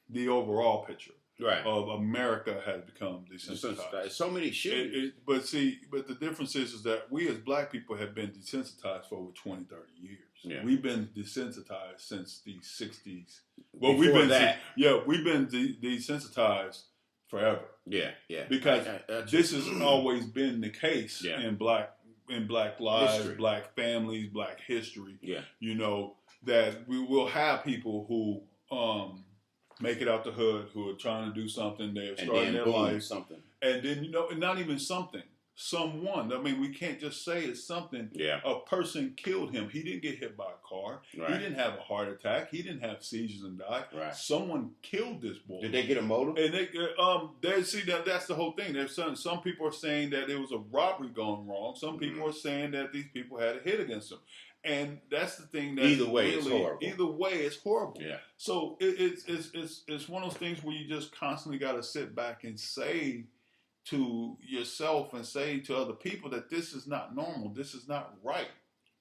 Speaker 2: the overall picture.
Speaker 1: Right.
Speaker 2: Of America has become desensitized.
Speaker 1: So many shootings.
Speaker 2: But the difference is that we as black people have been desensitized for over 20, 30 years.
Speaker 1: Yeah.
Speaker 2: We've been desensitized since the 60s.
Speaker 1: Well,
Speaker 2: we've been desensitized forever.
Speaker 1: Yeah.
Speaker 2: Because this has always been the case in black lives,
Speaker 1: history.
Speaker 2: Black families, black history.
Speaker 1: Yeah.
Speaker 2: You know, that we will have people who make it out the hood, who are trying to do something, they're starting their life.
Speaker 1: Something.
Speaker 2: And then, not even something. Someone. I mean, we can't just say it's something.
Speaker 1: Yeah.
Speaker 2: A person killed him. He didn't get hit by a car.
Speaker 1: Right.
Speaker 2: He didn't have a heart attack. He didn't have seizures and die.
Speaker 1: Right.
Speaker 2: Someone killed this boy.
Speaker 1: Did they get a motive?
Speaker 2: And that's the whole thing. There's some people are saying that it was a robbery gone wrong. Some people are saying that these people had a hit against them. And that's the thing that
Speaker 1: either way it's horrible.
Speaker 2: Either way it's horrible.
Speaker 1: Yeah.
Speaker 2: So it's one of those things where you just constantly got to sit back and say to yourself and say to other people that this is not normal. This is not right.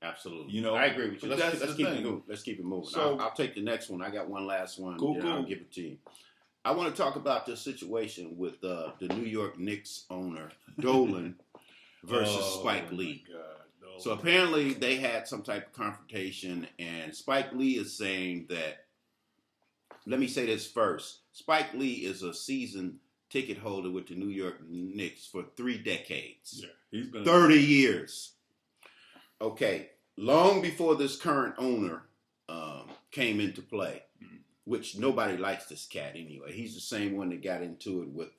Speaker 1: Absolutely.
Speaker 2: You know,
Speaker 1: I agree with you. Let's keep
Speaker 2: thing.
Speaker 1: it moving. Let's keep it moving.
Speaker 2: So,
Speaker 1: I'll take the next one. I got one last one.
Speaker 2: Cool.
Speaker 1: I'll give it to you. I want to talk about this situation with the New York Knicks owner Dolan versus Spike Lee.
Speaker 2: My God.
Speaker 1: So apparently they had some type of confrontation, and Spike Lee is saying that. Let me say this first. Spike Lee is a season ticket holder with the New York Knicks for 3 decades.
Speaker 2: Yeah, he's been
Speaker 1: 30 years. Okay, long before this current owner came into play, which nobody likes this cat anyway. He's the same one that got into it with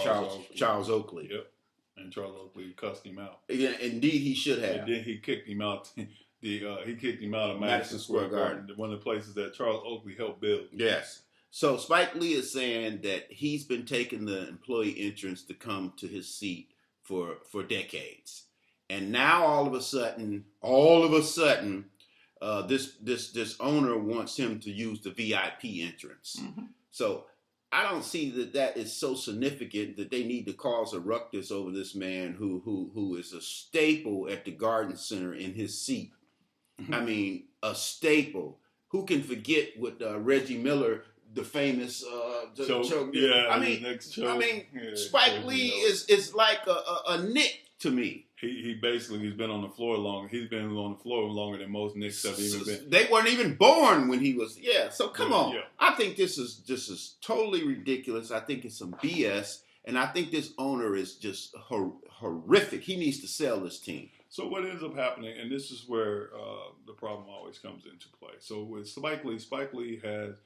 Speaker 1: Charles Oakley.
Speaker 2: Yep, and Charles Oakley cussed him out.
Speaker 1: Yeah, indeed, he should have.
Speaker 2: And then he kicked him out. He kicked him out of Madison Square Garden, one of the places that Charles Oakley helped build.
Speaker 1: Yes. So Spike Lee is saying that he's been taking the employee entrance to come to his seat for decades, and now all of a sudden, this owner wants him to use the VIP entrance. Mm-hmm. So I don't see that is so significant that they need to cause a ruckus over this man who is a staple at the Garden Center in his seat. Mm-hmm. I mean, a staple. Who can forget what Reggie Miller, the famous choke?
Speaker 2: Yeah,
Speaker 1: I mean, Spike Lee is like a Nick to me.
Speaker 2: He basically he's been on the floor longer. He's been on the floor longer than most Knicks have even been.
Speaker 1: They weren't even born when he was. Yeah. So come on.
Speaker 2: Yeah.
Speaker 1: I think this is totally ridiculous. I think it's some BS, and I think this owner is just horrific. He needs to sell this team.
Speaker 2: So what ends up happening, and this is where the problem always comes into play. So with Spike Lee has,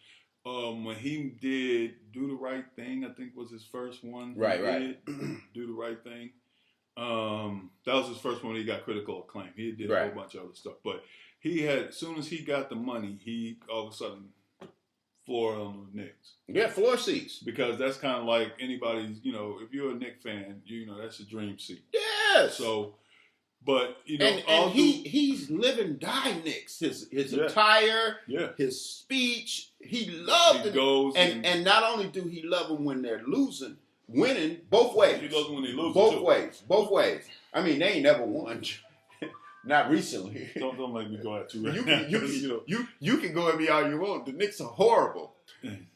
Speaker 2: when he did Do the Right Thing, I think was his first one.
Speaker 1: Right.
Speaker 2: Do the Right Thing. That was his first one. He got critical acclaim. He did a whole bunch of other stuff. But he had, as soon as he got the money, he all of a sudden floor on the Knicks.
Speaker 1: Yeah, floor seats.
Speaker 2: Because that's kind of like anybody's, if you're a Knicks fan, that's a dream seat.
Speaker 1: Yes.
Speaker 2: So... But
Speaker 1: he's live and die Knicks. His attire, his speech, he loved it. And not only do he love them when they're winning both ways.
Speaker 2: He loves them when they lose.
Speaker 1: Both ways. I mean, they ain't never won. Not recently.
Speaker 2: Don't make me go at you.
Speaker 1: You can go at me all you want. The Knicks are horrible.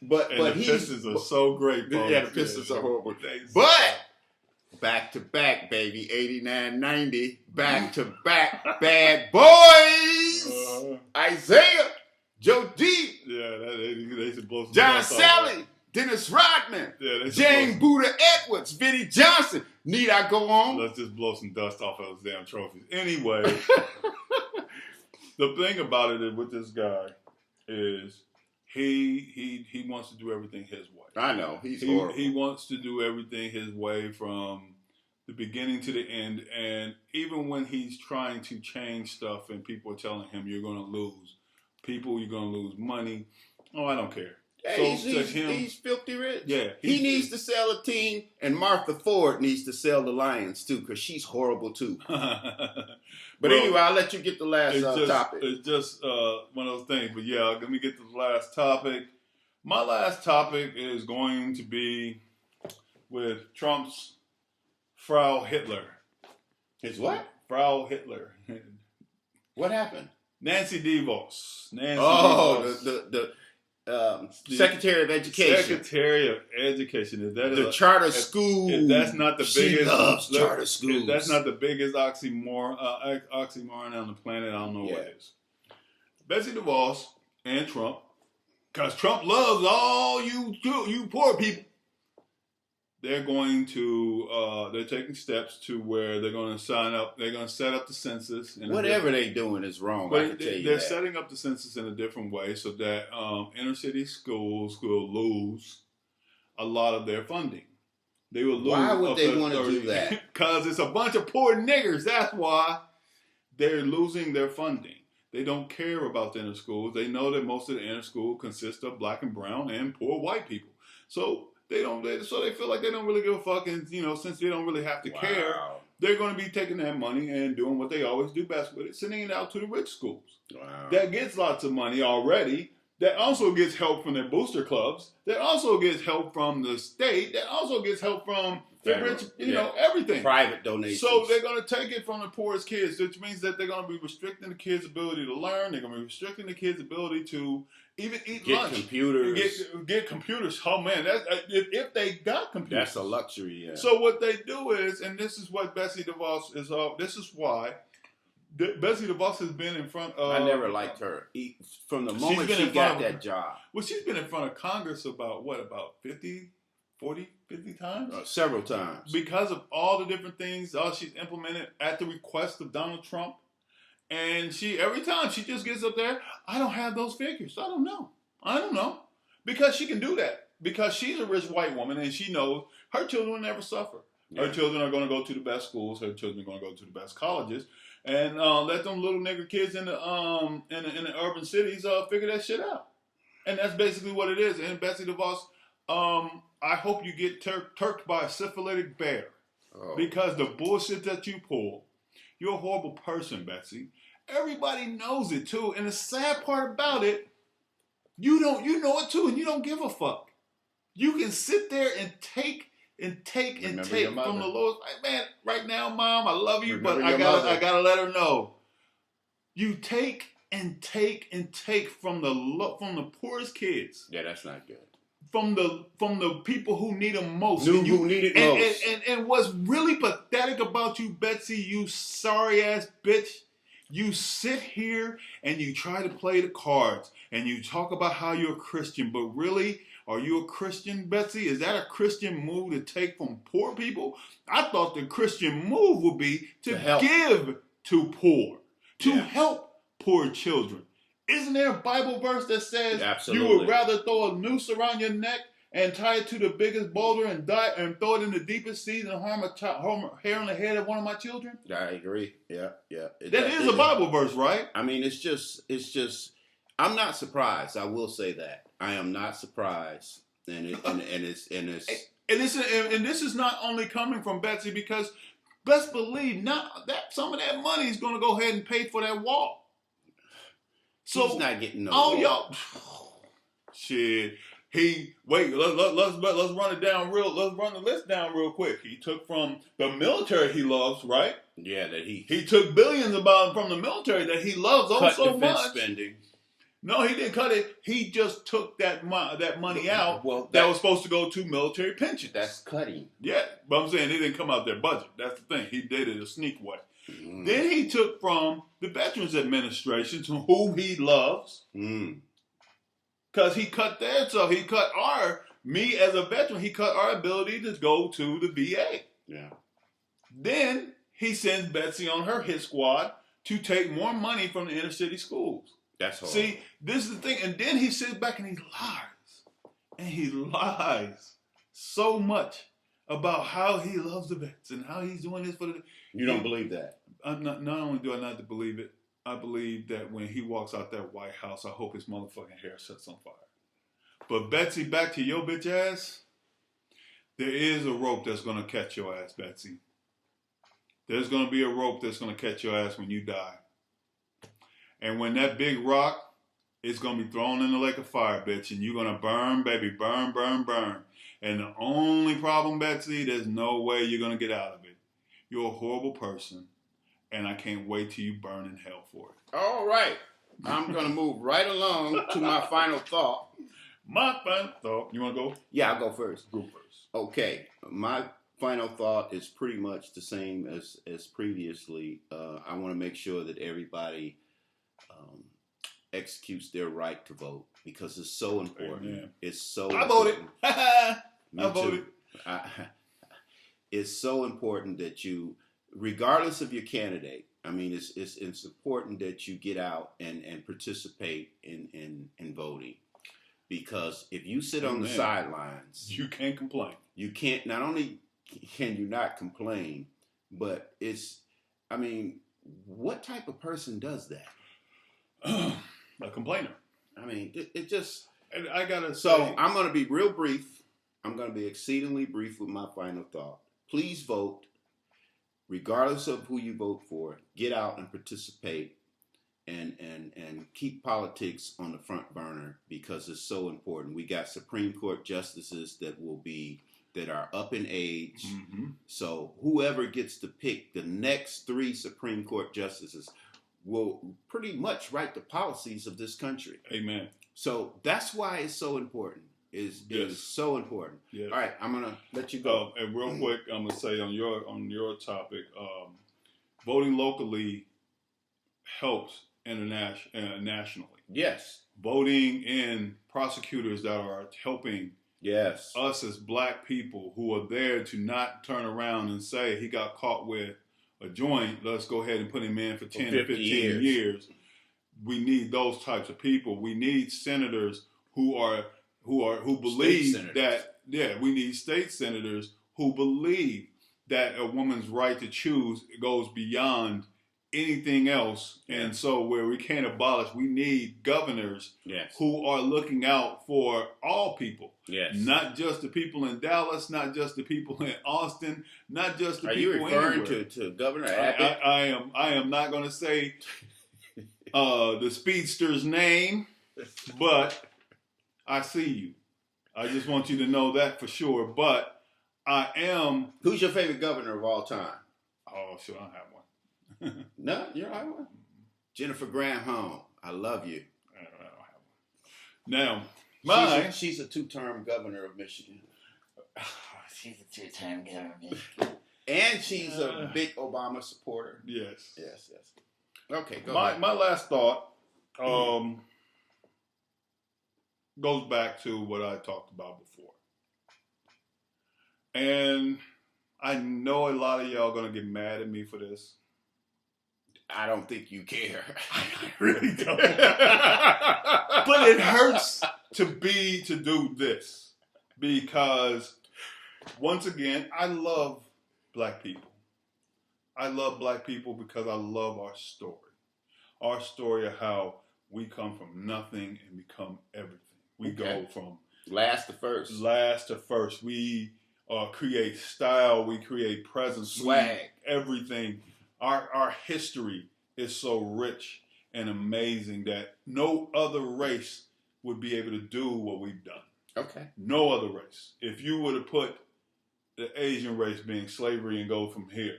Speaker 1: But
Speaker 2: the Pistons are so great.
Speaker 1: Yeah, the Pistons are horrible. But back to back, baby. 89-90. Back to back. Bad boys. Isaiah. Joe D.
Speaker 2: Yeah, they should blow some
Speaker 1: John Sally. Dennis Rodman.
Speaker 2: Yeah,
Speaker 1: James Buddha Edwards. Vinnie Johnson. Need I go on?
Speaker 2: Let's just blow some dust off those damn trophies. Anyway, the thing about it with this guy is he wants to do everything his way.
Speaker 1: I know. He's horrible.
Speaker 2: He wants to do everything his way, from the beginning to the end. And even when he's trying to change stuff and people are telling him you're going to lose people, you're going to lose money. Oh, I don't care.
Speaker 1: Yeah,
Speaker 2: So
Speaker 1: he's filthy rich.
Speaker 2: Yeah,
Speaker 1: he needs to sell a team, and Martha Ford needs to sell the Lions too, because she's horrible too. But anyway, I'll let you get the last topic.
Speaker 2: It's just one of those things. But yeah, let me get to the last topic. My last topic is going to be with Trump's Frau Hitler.
Speaker 1: His what?
Speaker 2: Frau Hitler.
Speaker 1: What happened?
Speaker 2: Nancy DeVos.
Speaker 1: The Secretary of Education.
Speaker 2: Secretary of Education. Is that
Speaker 1: the charter school?
Speaker 2: If that's not the biggest.
Speaker 1: She loves charter schools.
Speaker 2: If that's not the biggest oxymoron on the planet, I don't know what is. Betsy DeVos and Trump, because Trump loves all you poor people. They're going to, they're taking steps to where they're going to sign up. They're going to set up the census.
Speaker 1: Whatever they're doing is wrong.
Speaker 2: But
Speaker 1: I can tell you
Speaker 2: they're
Speaker 1: that.
Speaker 2: setting up the census in a different way so that inner city schools will lose a lot of their funding. They will lose.
Speaker 1: Why would they want to do that?
Speaker 2: Because it's a bunch of poor niggers. That's why they're losing their funding. They don't care about the inner schools. They know that most of the inner school consists of black and brown and poor white people. So they feel like they don't really give a fuck, and since they don't really have to care, they're going to be taking that money and doing what they always do best with it, sending it out to the rich schools.
Speaker 1: Wow.
Speaker 2: That gets lots of money already. That also gets help from their booster clubs. That also gets help from the state. That also gets help from the rich, everything.
Speaker 1: Private donations.
Speaker 2: So they're going to take it from the poorest kids, which means that they're going to be restricting the kids' ability to learn. They're going to be restricting the kids' ability to even eat lunch. Get computers. Oh man, if they got computers,
Speaker 1: that's a luxury. Yeah.
Speaker 2: So what they do is, and this is what Betsy DeVos is. This is why Betsy DeVos has been in front of.
Speaker 1: I never liked her from the moment she got that job.
Speaker 2: Well, she's been in front of Congress about 50 times?
Speaker 1: Several times.
Speaker 2: Because of all the different things she's implemented at the request of Donald Trump. And every time she just gets up there, I don't have those figures. I don't know. Because she can do that. Because she's a rich white woman and she knows her children will never suffer. Yeah. Her children are going to go to the best schools. Her children are going to go to the best colleges. And let them little nigger kids in the urban cities figure that shit out. And that's basically what it is. And Betsy DeVos, I hope you get turked by a syphilitic bear. Oh. Because the bullshit that you pull, you're a horrible person, Betsy. Everybody knows it too. And the sad part about it, you know it too, and you don't give a fuck. You can sit there and take from the lowest. Man, right now, Mom, I love you, but I gotta let her know. You take from the poorest kids.
Speaker 1: Yeah, that's not good.
Speaker 2: From the people who need them most.
Speaker 1: Who need it most.
Speaker 2: And what's really pathetic about you, Betsy, you sorry ass bitch, you sit here and you try to play the cards and you talk about how you're a Christian, but really, are you a Christian, Betsy? Is that a Christian move to take from poor people? I thought the Christian move would be to give to poor, to help poor children. Isn't there a Bible verse that says you would rather throw a noose around your neck and tie it to the biggest boulder and die and throw it in the deepest sea than harm a hair on the head of one of my children?
Speaker 1: I agree. Yeah.
Speaker 2: That is a Bible verse, right?
Speaker 1: I mean, it's just. I'm not surprised. I will say that I am not surprised, and this
Speaker 2: is not only coming from Betsy, because best believe not that some of that money is going to go ahead and pay for that wall. So
Speaker 1: he's not getting no. Oh,
Speaker 2: y'all, shit. Let's run it down let's run the list down real quick. He took from the military he loves, right?
Speaker 1: Yeah, that he
Speaker 2: took billions from the military that he loves so much.
Speaker 1: Spending.
Speaker 2: No, he didn't cut it. He just took that money out that was supposed to go to military pensions.
Speaker 1: That's cutting.
Speaker 2: Yeah, but I'm saying it didn't come out their budget. That's the thing. He did it a sneak way. Mm. Then he took from the Veterans Administration, to whom he loves, because he cut theirs. So he cut me as a veteran, he cut our ability to go to the VA.
Speaker 1: Yeah.
Speaker 2: Then he sends Betsy on her hit squad to take more money from the inner city schools.
Speaker 1: That's horrible.
Speaker 2: See, this is the thing. And then he sits back and he lies. And he lies so much about how he loves the vets and how he's doing this for the.
Speaker 1: You don't believe that?
Speaker 2: Not only do I not believe it, I believe that when he walks out that White House, I hope his motherfucking hair sets on fire. But Betsy, back to your bitch ass. There is a rope that's gonna catch your ass, Betsy. There's gonna be a rope that's gonna catch your ass when you die. And when that big rock is gonna be thrown in the lake of fire, bitch, and you're gonna burn, baby, burn, burn, burn. And the only problem, Betsy, there's no way you're gonna get out of it. You're a horrible person, and I can't wait till you burn in hell for it.
Speaker 1: All right. I'm gonna move right along to my final thought.
Speaker 2: My final thought. You wanna go?
Speaker 1: Yeah, I'll go first.
Speaker 2: Go first.
Speaker 1: Okay. My final thought is pretty much the same as previously. I want to make sure that everybody executes their right to vote because it's so important.
Speaker 2: Amen.
Speaker 1: It's so
Speaker 2: I voted. I voted.
Speaker 1: It's so important that you, regardless of your candidate, I mean, it's important that you get out and participate in voting. Because if you sit on the sidelines,
Speaker 2: you can't complain.
Speaker 1: You can't, not only can you not complain, but I mean, what type of person does that?
Speaker 2: A complainer.
Speaker 1: I mean, it just.
Speaker 2: And I gotta say.
Speaker 1: So I'm going to be real brief. I'm going to be exceedingly brief with my final thought. Please vote, regardless of who you vote for. Get out and participate, and keep politics on the front burner because it's so important. We got Supreme Court justices that are up in age. Mm-hmm. So whoever gets to pick the next 3 Supreme Court justices will pretty much write the policies of this country.
Speaker 2: Amen.
Speaker 1: So that's why it's so important. It is so important. Yes. All right, I'm gonna let you go.
Speaker 2: And real quick, I'm gonna say on your topic, voting locally helps nationally.
Speaker 1: Yes.
Speaker 2: Voting in prosecutors that are helping.
Speaker 1: Yes.
Speaker 2: Us as black people who are there to not turn around and say he got caught with a joint, let's go ahead and put him in for 10 or 15 years. We need those types of people. We need senators who believe that, we need state senators who believe that a woman's right to choose goes beyond anything else. Yeah. And so where we can't abolish, we need governors who are looking out for all people. Yes. Not just the people in Dallas, not just the people in Austin, not just the people anywhere.
Speaker 1: Are you referring to Governor Abbott?
Speaker 2: I am not going to say the speedster's name, but I see you. I just want you to know that for sure. But I am...
Speaker 1: Who's your favorite governor of all time?
Speaker 2: Oh, sure, I don't have one.
Speaker 1: No, you don't have one? Jennifer Granholm. I love you.
Speaker 2: I don't have one. Now...
Speaker 1: She's a 2-term governor of Michigan.
Speaker 3: She's a 2-term governor of Michigan.
Speaker 1: And she's a big Obama supporter.
Speaker 2: Yes.
Speaker 1: Okay, go ahead.
Speaker 2: My last thought goes back to what I talked about before. And I know a lot of y'all going to get mad at me for this.
Speaker 1: I don't think you care.
Speaker 2: I really don't. But it hurts to do this because once again, I love black people. I love black people because I love our story. Our story of how we come from nothing and become everything. We go from
Speaker 1: last to first. We create style. We create presence. Swag.
Speaker 2: Everything. Our history is so rich and amazing that no other race would be able to do what we've done.
Speaker 1: Okay.
Speaker 2: No other race. If you were to put the Asian race being slavery and go from here,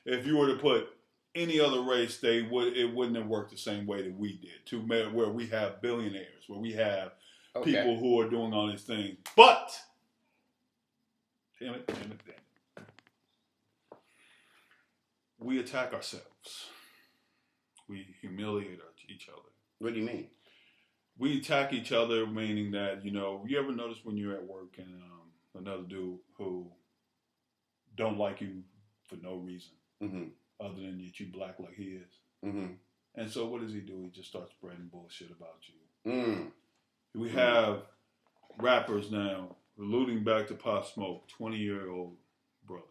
Speaker 2: if you were to put any other race, it wouldn't have worked the same way that we did. To where we have billionaires, where we have people who are doing all these things. But damn it. We attack ourselves. We humiliate each other.
Speaker 1: What do you mean?
Speaker 2: We attack each other, meaning that, you ever notice when you're at work and another dude who don't like you for no reason, other than that you black like he is. Mm-hmm. And so what does he do? He just starts spreading bullshit about you. Mm. We have rappers now, alluding back to Pop Smoke, 20-year-old brother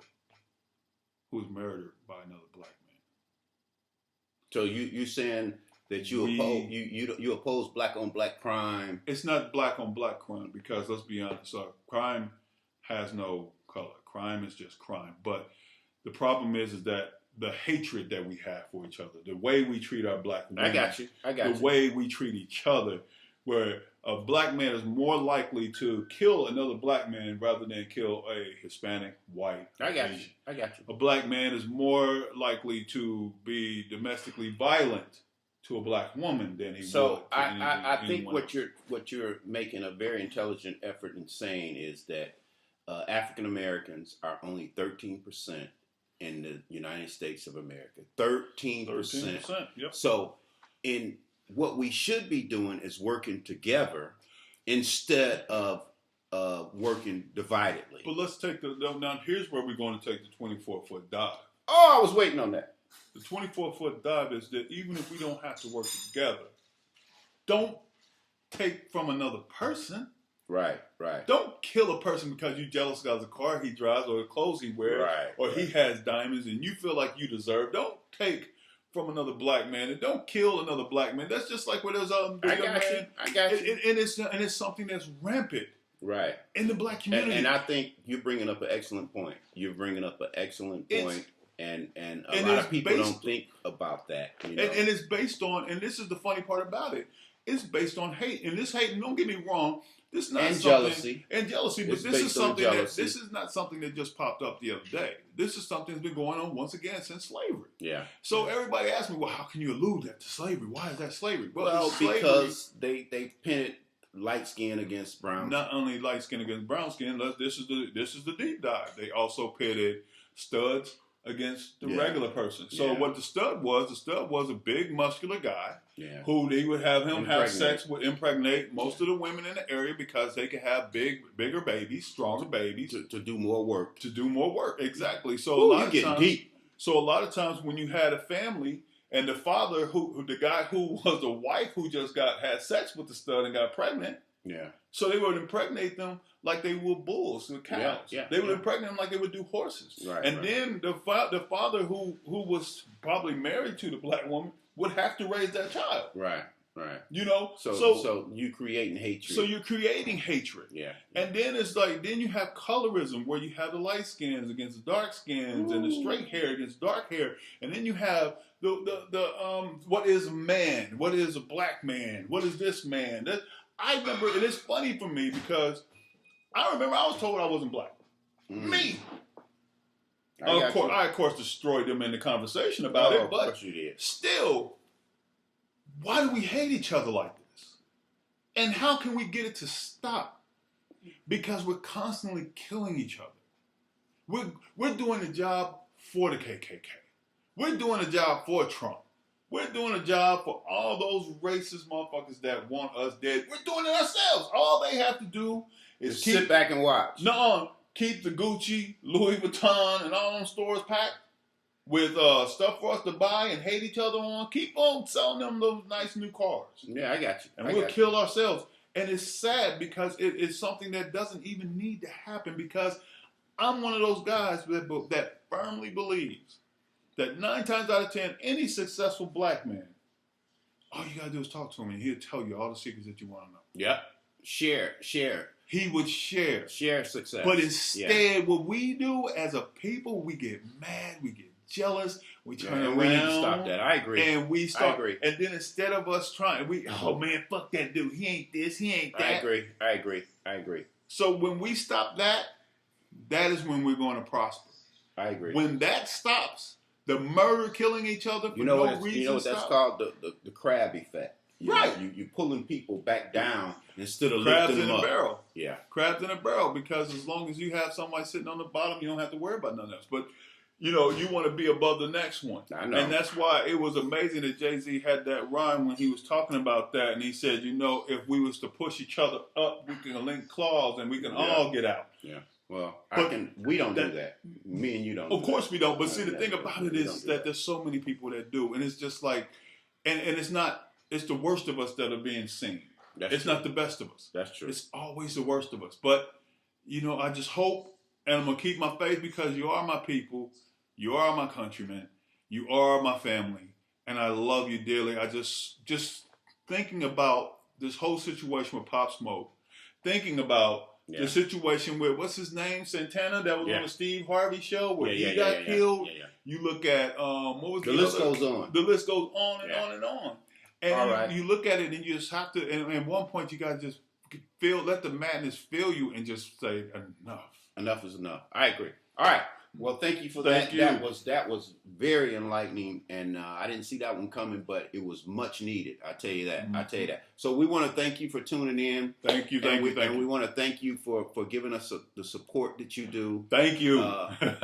Speaker 2: who was murdered by another black man.
Speaker 1: So you saying that you oppose black on black crime?
Speaker 2: It's not black on black crime because let's be honest, crime has no color. Crime is just crime. But the problem is that the hatred that we have for each other, the way we treat our black women,
Speaker 1: I got you.
Speaker 2: the way we treat each other, where a black man is more likely to kill another black man rather than kill a Hispanic, white, Asian.
Speaker 1: I got you.
Speaker 2: A black man is more likely to be domestically violent to a black woman than he would.
Speaker 1: So I think what you're making a very intelligent effort in saying is that African Americans are only 13% in the United States of America. 13%.
Speaker 2: 13%. Yep.
Speaker 1: So in what we should be doing is working together instead of working dividedly.
Speaker 2: But let's take now. Here's where we're going to take the 24-foot dive.
Speaker 1: Oh, I was waiting on that.
Speaker 2: The 24-foot dive is that even if we don't have to work together, don't take from another person.
Speaker 1: Right.
Speaker 2: Don't kill a person because you're jealous about the car he drives or the clothes he wears or he has diamonds and you feel like you deserve. Don't take from another black man and don't kill another black man. That's just like what there's
Speaker 1: I got you.
Speaker 2: And it's something that's rampant.
Speaker 1: Right.
Speaker 2: In the black community.
Speaker 1: And I think you're bringing up an excellent point. And a lot of people don't think about that. You know?
Speaker 2: And it's based on, and this is the funny part about it, it's based on hate. And this hate, and don't get me wrong, this is not
Speaker 1: and
Speaker 2: something,
Speaker 1: jealousy.
Speaker 2: And jealousy, but this is something this is not something that just popped up the other day. This is something that's been going on once again since slavery.
Speaker 1: Yeah.
Speaker 2: So everybody asks me, well, how can you allude that to slavery? Why is that slavery?
Speaker 1: Well,
Speaker 2: slavery,
Speaker 1: because they pitted light skin against brown.
Speaker 2: Not only light skin against brown skin. This is the deep dive. They also pitted studs against the regular person. So what the stud was a big muscular guy who they would have him have sex with, impregnate most of the women in the area because they could have bigger babies, stronger babies.
Speaker 1: To do more work.
Speaker 2: Exactly. So
Speaker 1: Ooh,
Speaker 2: a lot of
Speaker 1: getting
Speaker 2: times,
Speaker 1: deep.
Speaker 2: So a lot of times when you had a family and the father the guy who was the wife who just had sex with the stud and got pregnant.
Speaker 1: Yeah.
Speaker 2: So they would impregnate them like they were bulls and cows. They would impregnate them like they would do horses.
Speaker 1: Right,
Speaker 2: and then the father who was probably married to the black woman would have to raise that child.
Speaker 1: Right.
Speaker 2: You know?
Speaker 1: So you creating hatred.
Speaker 2: So you're creating hatred.
Speaker 1: Yeah.
Speaker 2: And then it's like, then you have colorism where you have the light skins against the dark skins and the straight hair against dark hair. And then you have the what is a man? What is a black man? What is this man? I remember, and it's funny for me because I remember I was told I wasn't black. Me. I, of course, destroyed them in the conversation about it, but still, why do we hate each other like this? And how can we get it to stop? Because we're constantly killing each other. We're doing the job for the KKK. We're doing the job for Trump. We're doing a job for all those racist motherfuckers that want us dead. We're doing it ourselves. All they have to do is
Speaker 1: sit back and watch.
Speaker 2: No, keep the Gucci, Louis Vuitton, and all them stores packed with stuff for us to buy and hate each other on. Keep on selling them those nice new cars.
Speaker 1: Yeah, I got you.
Speaker 2: And we'll kill ourselves. And it's sad because it's something that doesn't even need to happen because I'm one of those guys that firmly believes that 9 times out of 10, any successful black man, all you gotta do is talk to him and he'll tell you all the secrets that you want to know.
Speaker 1: Yep. Share.
Speaker 2: He would share.
Speaker 1: Share success.
Speaker 2: But instead, what we do as a people, we get mad, we get jealous, we turn around.
Speaker 1: We need to stop that. I agree.
Speaker 2: And we start.
Speaker 1: I agree.
Speaker 2: And then instead of us trying, oh man, fuck that dude. He ain't this, he ain't that.
Speaker 1: I agree.
Speaker 2: So when we stop that is when we're going to prosper.
Speaker 1: I agree.
Speaker 2: When that stops, the murder, killing each other for no reason.
Speaker 1: You know what that's called? The crab effect.
Speaker 2: Right.
Speaker 1: You're pulling people back down instead of
Speaker 2: crabs
Speaker 1: lifting them up.
Speaker 2: Crabs in a barrel.
Speaker 1: Yeah.
Speaker 2: Crabs in a barrel because as long as you have somebody sitting on the bottom, you don't have to worry about nothing else. But, you want to be above the next one.
Speaker 1: I know.
Speaker 2: And that's why it was amazing that Jay-Z had that rhyme when he was talking about that. And he said, if we was to push each other up, we can link claws and we can all get out.
Speaker 1: Yeah. Well, we don't do that. Me and you don't.
Speaker 2: Of course we don't. But see, the thing about it is that there's so many people that do. And it's just like, and it's not, it's the worst of us that are being seen. It's not the best of us.
Speaker 1: That's true.
Speaker 2: It's always the worst of us. But, I just hope And I'm going to keep my faith because you are my people. You are my countrymen. You are my family. And I love you dearly. I just thinking about this whole situation with Pop Smoke, thinking about the situation with, what's his name, Santana, that was on the Steve Harvey show where he got killed. You look at, what was the
Speaker 1: list goes on.
Speaker 2: The list goes on and on and on. And you look at it and you just have to, and at one point you got to just let the madness fill you and just say, enough.
Speaker 1: Enough is enough. I agree. All right. Well, thank you for that. That was very enlightening, and I didn't see that one coming, but it was much needed. I tell you that. I tell you that. So we want to thank you for tuning in.
Speaker 2: Thank you.
Speaker 1: And we want to thank you for giving us the support that you do.
Speaker 2: Thank you.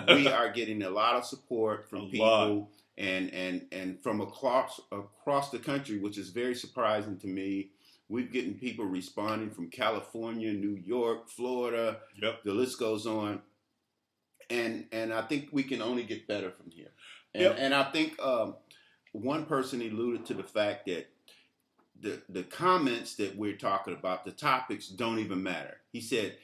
Speaker 1: We are getting a lot of support from people and from across the country, which is very surprising to me. We're getting people responding from California, New York, Florida.
Speaker 2: Yep.
Speaker 1: The list goes on. And I think we can only get better from here. And I think one person alluded to the fact that the comments that we're talking about, the topics don't even matter. He said,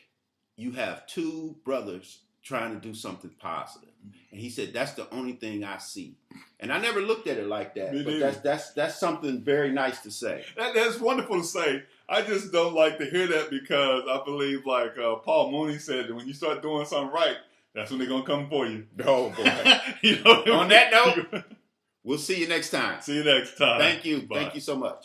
Speaker 1: you have two brothers trying to do something positive. And he said, that's the only thing I see. And I never looked at it like that. But that's something very nice to say.
Speaker 2: That's wonderful to say. I just don't like to hear that because I believe, like Paul Mooney said, that when you start doing something right, that's when they're going to come for you.
Speaker 1: Oh, boy.
Speaker 2: You know,
Speaker 1: on that note, we'll see you next time.
Speaker 2: See you next time.
Speaker 1: Thank you.
Speaker 2: Bye.
Speaker 1: Thank you so much.